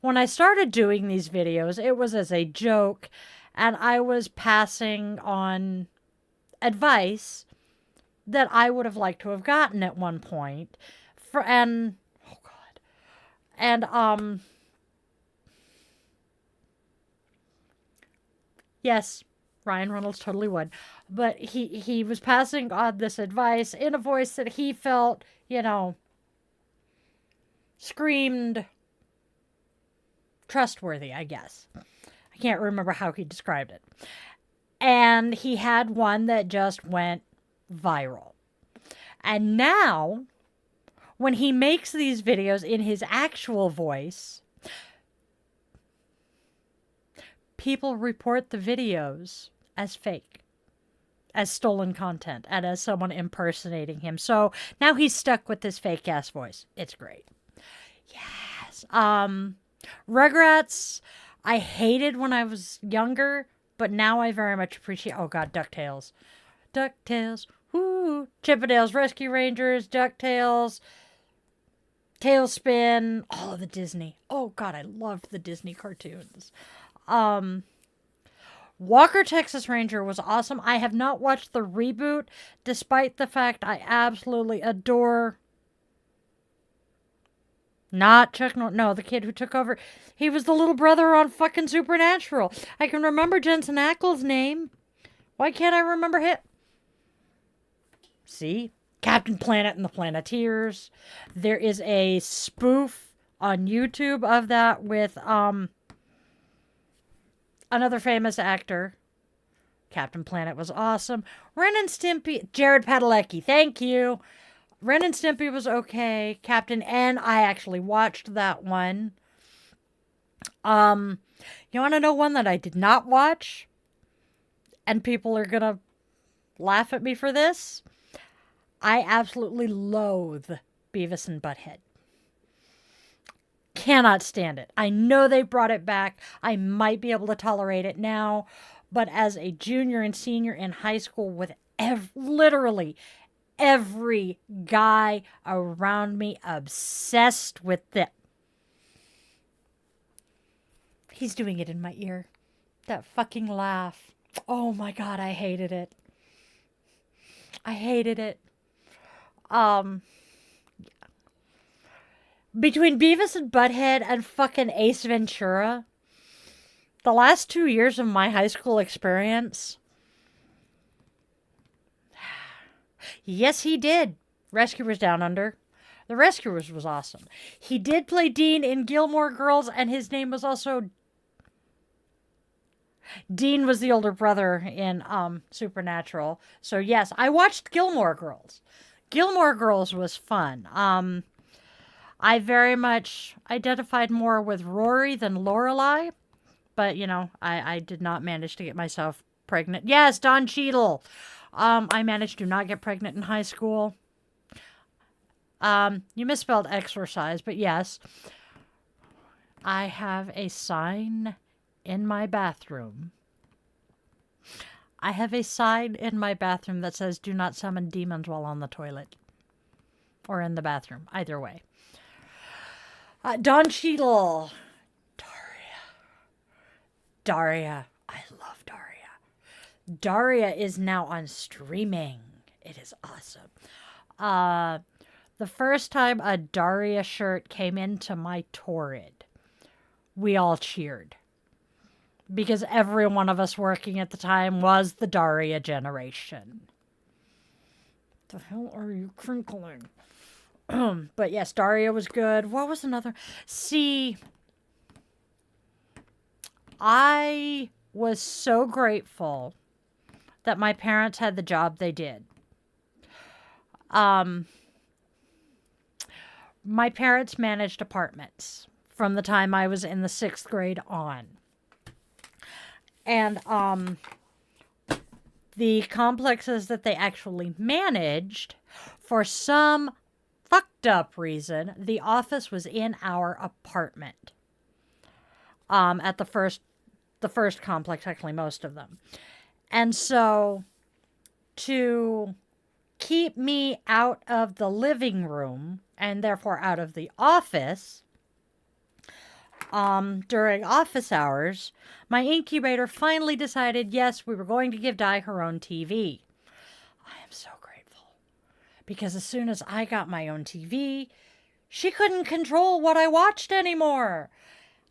when I started doing these videos, it was as a joke, and I was passing on advice that I would have liked to have gotten at one point. Yes, Ryan Reynolds totally would. But he was passing on this advice in a voice that he felt, you know, screamed trustworthy, I guess. I can't remember how he described it. And he had one that just went viral. And now, when he makes these videos in his actual voice, people report the videos as fake, as stolen content, and as someone impersonating him. So now he's stuck with this fake ass voice. It's great. Yes. Rugrats, I hated when I was younger, but now I very much appreciate. Oh God, DuckTales. DuckTales. Woo. Chippendales Rescue Rangers, DuckTales, Tailspin, all of the Disney. Oh God, I loved the Disney cartoons. Walker, Texas Ranger was awesome. I have not watched the reboot, despite the fact I absolutely adore... Not Chuck Norris. No, the kid who took over. He was the little brother on fucking Supernatural. I can remember Jensen Ackles' name. Why can't I remember him? See? Captain Planet and the Planeteers. There is a spoof on YouTube of that with another famous actor. Captain Planet was awesome. Ren and Stimpy. Jared Padalecki. Thank you. Ren and Stimpy was okay. Captain N, I actually watched that one. You want to know one that I did not watch? And people are going to laugh at me for this? I absolutely loathe Beavis and Butthead. Cannot stand it. I know they brought it back. I might be able to tolerate it now. But as a junior and senior in high school with literally every guy around me obsessed with it. He's doing it in my ear. That fucking laugh. Oh my God, I hated it. I hated it. Between Beavis and Butthead and fucking Ace Ventura, the last 2 years of my high school experience... Yes, he did. Rescuers Down Under. The Rescuers was awesome. He did play Dean in Gilmore Girls, and his name was also... Dean was the older brother in Supernatural. So yes, I watched Gilmore Girls. Gilmore Girls was fun. I very much identified more with Rory than Lorelai. But, you know, I did not manage to get myself pregnant. Yes, Don Cheadle. I managed to not get pregnant in high school. You misspelled exercise, but yes. I have a sign in my bathroom. I have a sign in my bathroom that says, "Do not summon demons while on the toilet." Or in the bathroom. Either way. Don Cheadle. Daria. I love Daria. Daria is now on streaming. It is awesome. The first time a Daria shirt came into my Torrid, we all cheered. Because every one of us working at the time was the Daria generation. The hell are you crinkling? But yes, Daria was good. What was another? See, I was so grateful that my parents had the job they did. My parents managed apartments from the time I was in the 6th grade on. And the complexes that they actually managed, for some fucked up reason, the office was in our apartment. At the first complex, actually most of them. And so to keep me out of the living room and therefore out of the office, during office hours, my incubator finally decided, yes, we were going to give Di her own TV. I am so grateful. Because as soon as I got my own TV, she couldn't control what I watched anymore.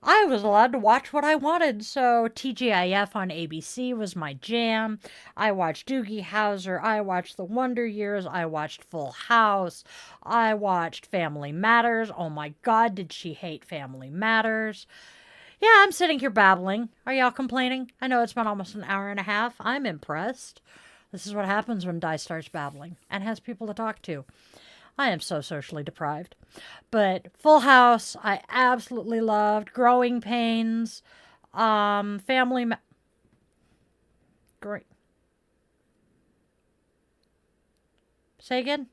I was allowed to watch what I wanted, so TGIF on ABC was my jam. I watched Doogie Howser, I watched The Wonder Years, I watched Full House, I watched Family Matters. Oh my God, did she hate Family Matters. Yeah, I'm sitting here babbling. Are y'all complaining? I know it's been almost an hour and a half. I'm impressed. This is what happens when Di starts babbling and has people to talk to. I am so socially deprived. But Full House, I absolutely loved. Growing Pains, Great. Say again?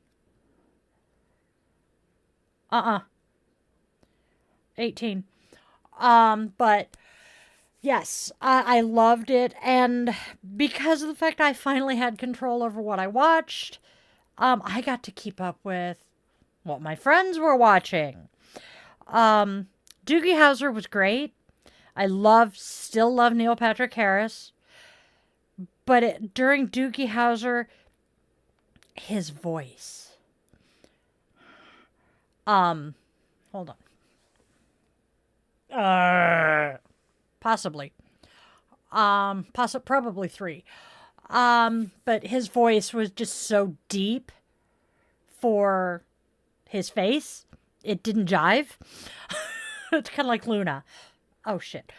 18. But yes, I loved it. And because of the fact I finally had control over what I watched, I got to keep up with what my friends were watching. Doogie Howser was great. I still love Neil Patrick Harris. But during Doogie Howser, his voice. Hold on. Possibly. Probably 3. But his voice was just so deep for his face. It didn't jive. It's kind of like Luna. Oh, shit.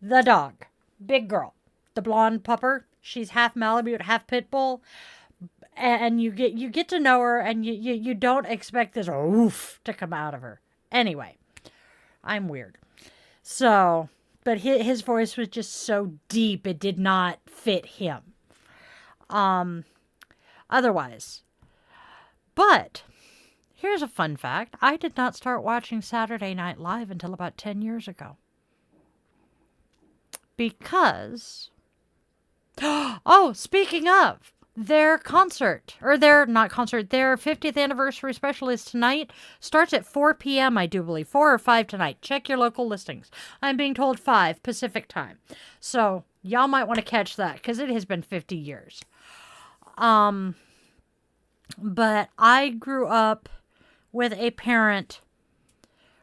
The dog. Big girl. The blonde pupper. She's half Malamute, half pit bull. And you get to know her, and you don't expect this oof to come out of her. Anyway, I'm weird. So, but his voice was just so deep, it did not fit him. Otherwise. But here's a fun fact. I did not start watching Saturday Night Live until about 10 years ago. Because, oh, speaking of, their 50th anniversary special is tonight. Starts at 4 p.m., I do believe. 4 or 5 tonight. Check your local listings. I'm being told 5 Pacific time. So, y'all might want to catch that, because it has been 50 years. But I grew up with a parent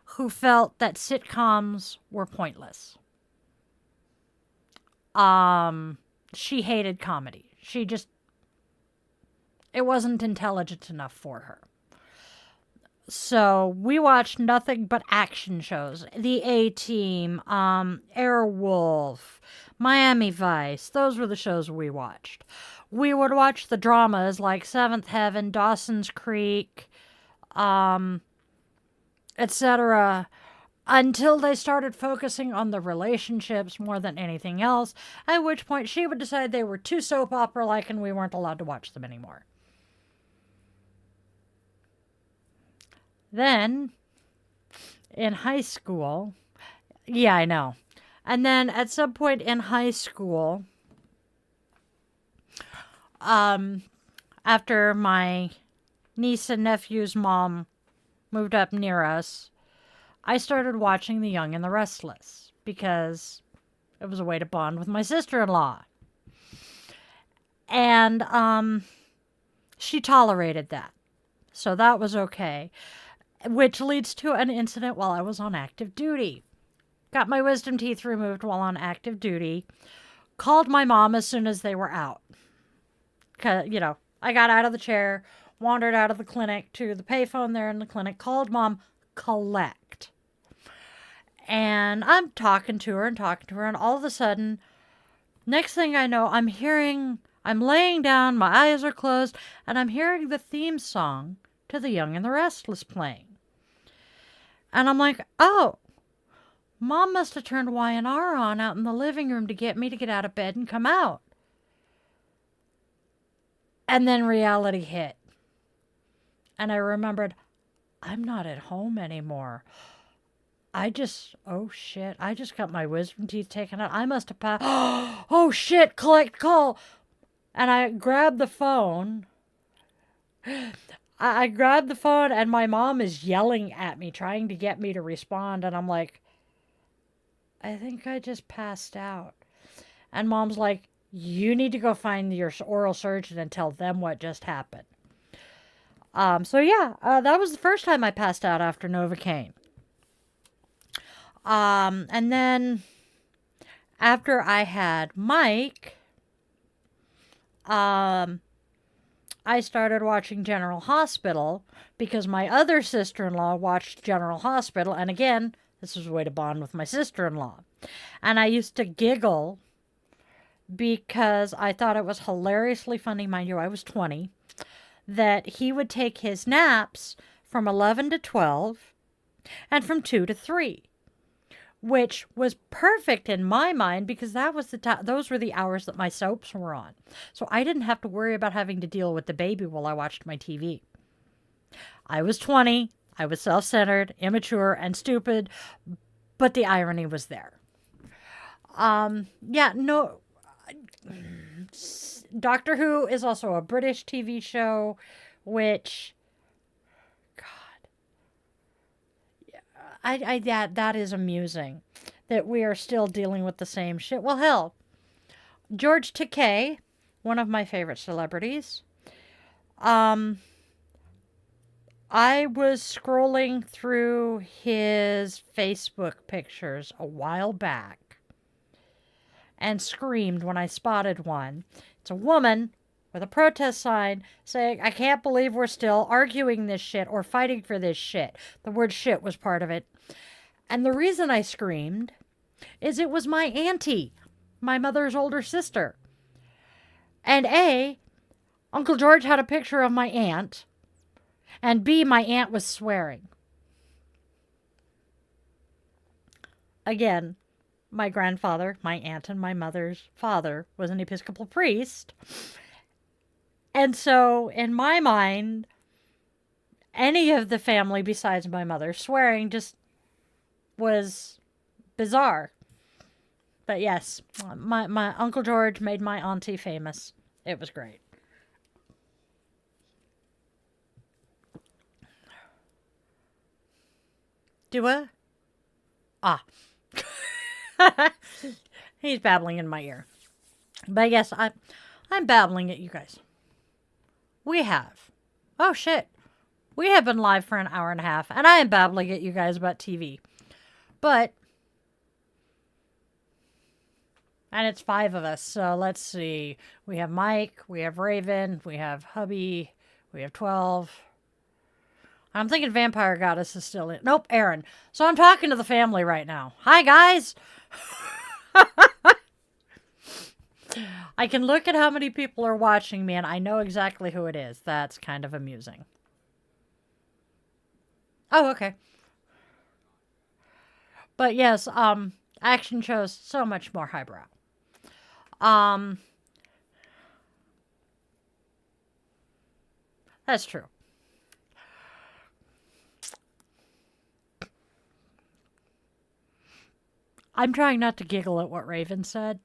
who felt that sitcoms were pointless. She hated comedy. It wasn't intelligent enough for her. So we watched nothing but action shows. The A-Team, Airwolf, Miami Vice. Those were the shows we watched. We would watch the dramas like Seventh Heaven, Dawson's Creek, etc., until they started focusing on the relationships more than anything else, at which point she would decide they were too soap opera-like and we weren't allowed to watch them anymore. Then, in high school, yeah, I know. And then at some point in high school, after my niece and nephew's mom moved up near us, I started watching The Young and the Restless because it was a way to bond with my sister-in-law. And she tolerated that. So that was okay. Which leads to an incident while I was on active duty. Got my wisdom teeth removed while on active duty. Called my mom as soon as they were out. 'Cause, I got out of the chair, wandered out of the clinic to the payphone there in the clinic, called mom, collect. And I'm talking to her, and all of a sudden, next thing I know, I'm laying down, my eyes are closed, and I'm hearing the theme song to The Young and the Restless playing. And I'm like, oh, Mom must have turned Y&R on out in the living room to get me to get out of bed and come out. And then reality hit. And I remembered, I'm not at home anymore. Oh shit, I just got my wisdom teeth taken out. I must have passed. Oh shit, collect call. And I grabbed the phone. I grabbed the phone and my mom is yelling at me, trying to get me to respond. And I'm like, I think I just passed out. And Mom's like, you need to go find your oral surgeon and tell them what just happened. That was the first time I passed out after Novocaine. And then after I had Mike, I started watching General Hospital because my other sister-in-law watched General Hospital. And again, this was a way to bond with my sister-in-law. And I used to giggle because I thought it was hilariously funny, mind you, I was 20, that he would take his naps from 11 to 12 and from 2 to 3. Which was perfect in my mind because those were the hours that my soaps were on. So I didn't have to worry about having to deal with the baby while I watched my TV. I was 20, I was self-centered, immature, and stupid, but the irony was there. Doctor Who is also a British TV show, which, that is amusing that we are still dealing with the same shit. Well, hell, George Takei, one of my favorite celebrities. I was scrolling through his Facebook pictures a while back and screamed when I spotted one. It's a woman with a protest sign saying, I can't believe we're still arguing this shit or fighting for this shit. The word shit was part of it. And the reason I screamed is it was my auntie, my mother's older sister. And A, Uncle George had a picture of my aunt, and B, my aunt was swearing. Again, my grandfather, my aunt, and my mother's father was an Episcopal priest. And so, in my mind, any of the family besides my mother swearing just was bizarre. But yes, my Uncle George made my auntie famous. It was great. Do a? Ah. He's babbling in my ear. But yes, I'm babbling at you guys. We have. Oh shit. We have been live for an hour and a half, and I am babbling at you guys about TV. But, and it's 5 of us, so let's see. We have Mike, we have Raven, we have Hubby, we have 12. I'm thinking Vampire Goddess is still in. Nope, Aaron. So I'm talking to the family right now. Hi, guys. I can look at how many people are watching me, and I know exactly who it is. That's kind of amusing. Oh, okay. But yes, action shows so much more highbrow. That's true. I'm trying not to giggle at what Raven said,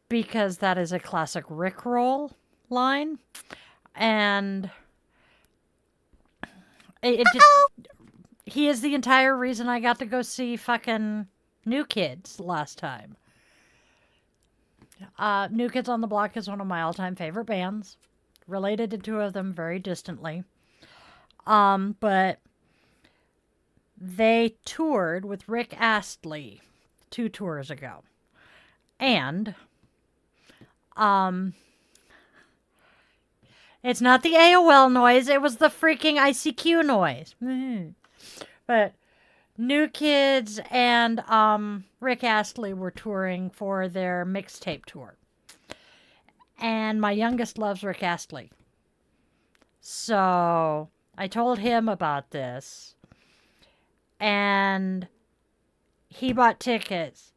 because that is a classic Rickroll line. And it just, he is the entire reason I got to go see fucking New Kids last time. New Kids on the Block is one of my all-time favorite bands. Related to 2 of them very distantly. But they toured with Rick Astley 2 tours ago. And it's not the AOL noise, it was the freaking ICQ noise. But New Kids and Rick Astley were touring for their mixtape tour. And my youngest loves Rick Astley. So I told him about this. And he bought tickets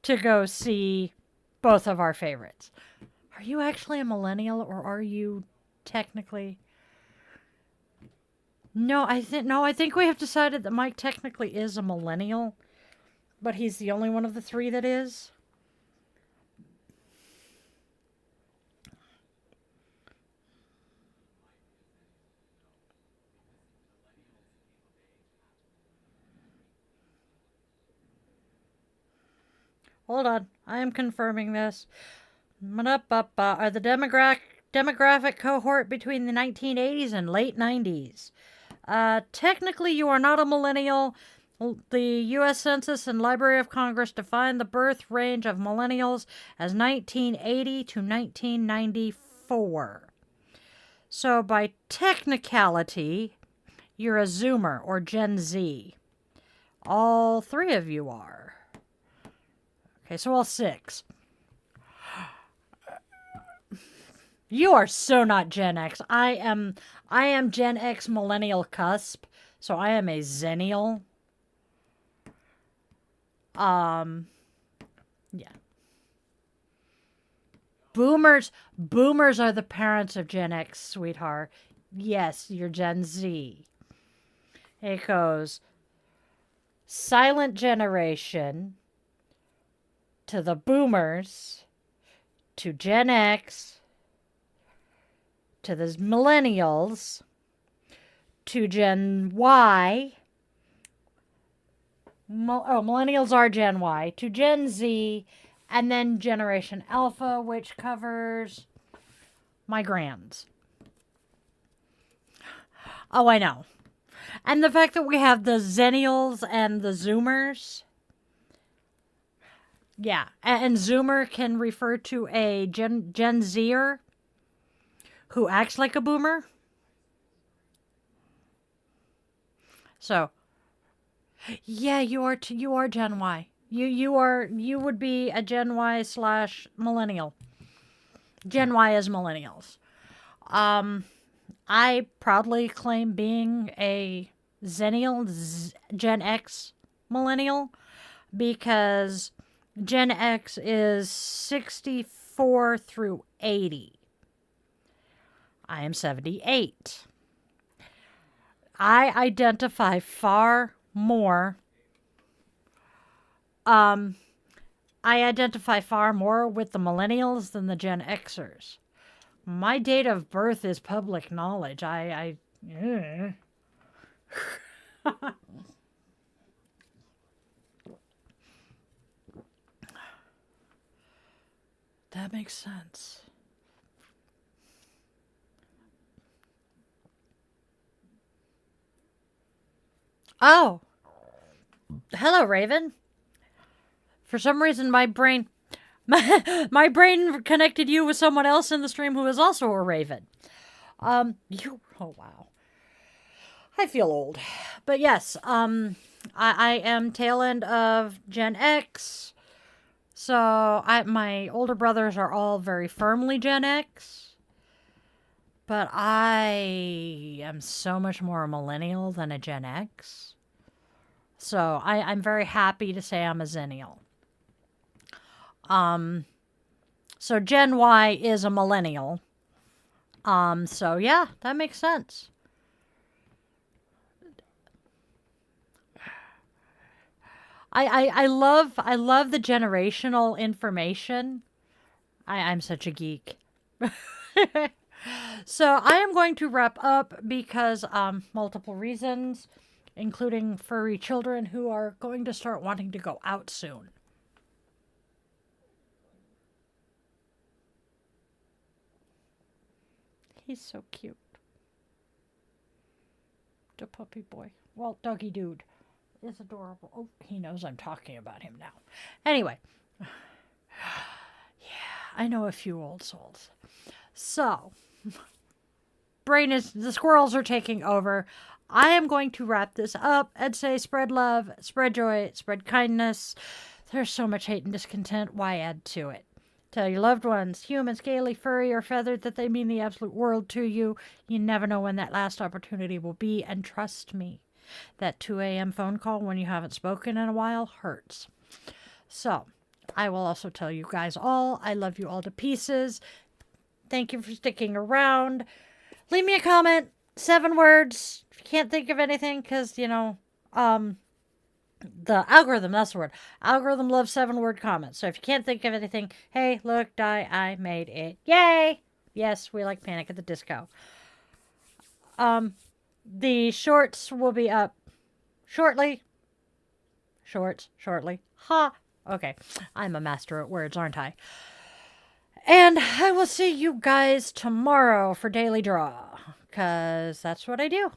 to go see both of our favorites. Are you actually a millennial, or are you technically? No, I think we have decided that Mike technically is a millennial, but he's the only one of the 3 that is. Hold on, I am confirming this. Are the demographic cohort between the 1980s and late 90s. Technically, you are not a millennial. The U.S. Census and Library of Congress define the birth range of millennials as 1980 to 1994. So, by technicality, you're a Zoomer or Gen Z. All 3 of you are. Okay, so all 6. You are so not Gen X. I am Gen X millennial cusp, so I am a Zennial. Yeah. Boomers are the parents of Gen X, sweetheart. Yes, you're Gen Z. It goes silent generation to the boomers to Gen X to the millennials to Gen Y Millennials are Gen Y, to Gen Z, and then Generation Alpha, which covers my grands. Oh, I know. And the fact that we have the Zennials and the Zoomers. Yeah, and Zoomer can refer to a Gen Zer who acts like a boomer. So, yeah, you are Gen Y. You would be a Gen Y / millennial. Gen Y is millennials. I proudly claim being a Zennial, Gen X millennial, because Gen X is 64 through 80. I am 78. I identify far more. I identify far more with the millennials than the Gen Xers. My date of birth is public knowledge. That makes sense. Oh, hello, Raven. For some reason, my brain connected you with someone else in the stream who is also a Raven. Oh wow. I feel old. But yes, I am tail end of Gen X. So my older brothers are all very firmly Gen X. But I am so much more a millennial than a Gen X. So I'm very happy to say I'm a Zennial. So Gen Y is a millennial. So yeah, that makes sense. I love the generational information. I'm such a geek. So I am going to wrap up because multiple reasons, including furry children who are going to start wanting to go out soon. He's so cute. The puppy boy. Well, doggy dude is adorable. Oh, he knows I'm talking about him now. Anyway. Yeah, I know a few old souls. So, the squirrels are taking over. I am going to wrap this up and say spread love, spread joy, spread kindness. There's so much hate and discontent. Why add to it? Tell your loved ones, human, scaly, furry, or feathered, that they mean the absolute world to you. You never know when that last opportunity will be, and trust me, that 2 a.m. phone call when you haven't spoken in a while hurts. So, I will also tell you guys all, I love you all to pieces. Thank you for sticking around. Leave me a comment, 7 words. If you can't think of anything, because, the algorithm, that's the word. Algorithm loves 7-word comments. So if you can't think of anything, hey, look, I made it. Yay! Yes, we like Panic at the Disco. The shorts will be up shortly. Shortly. Ha! Okay. I'm a master at words, aren't I? And I will see you guys tomorrow for Daily Draw, because that's what I do.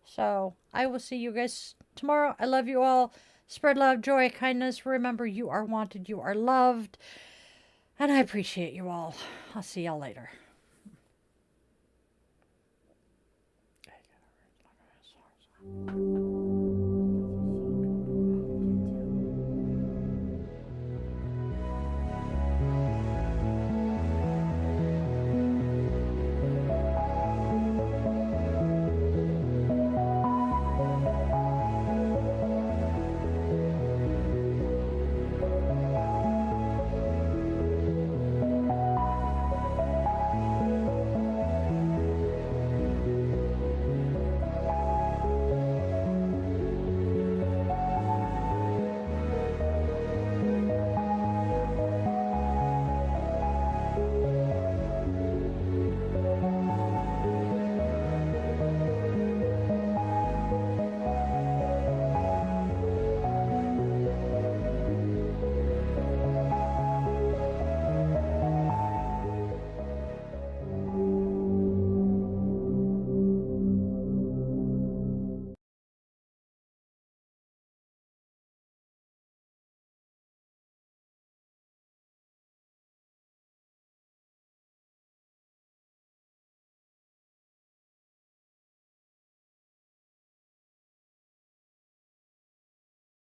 So I will see you guys tomorrow. I love you all. Spread love, joy, kindness. Remember, you are wanted, you are loved. And I appreciate you all. I'll see y'all later.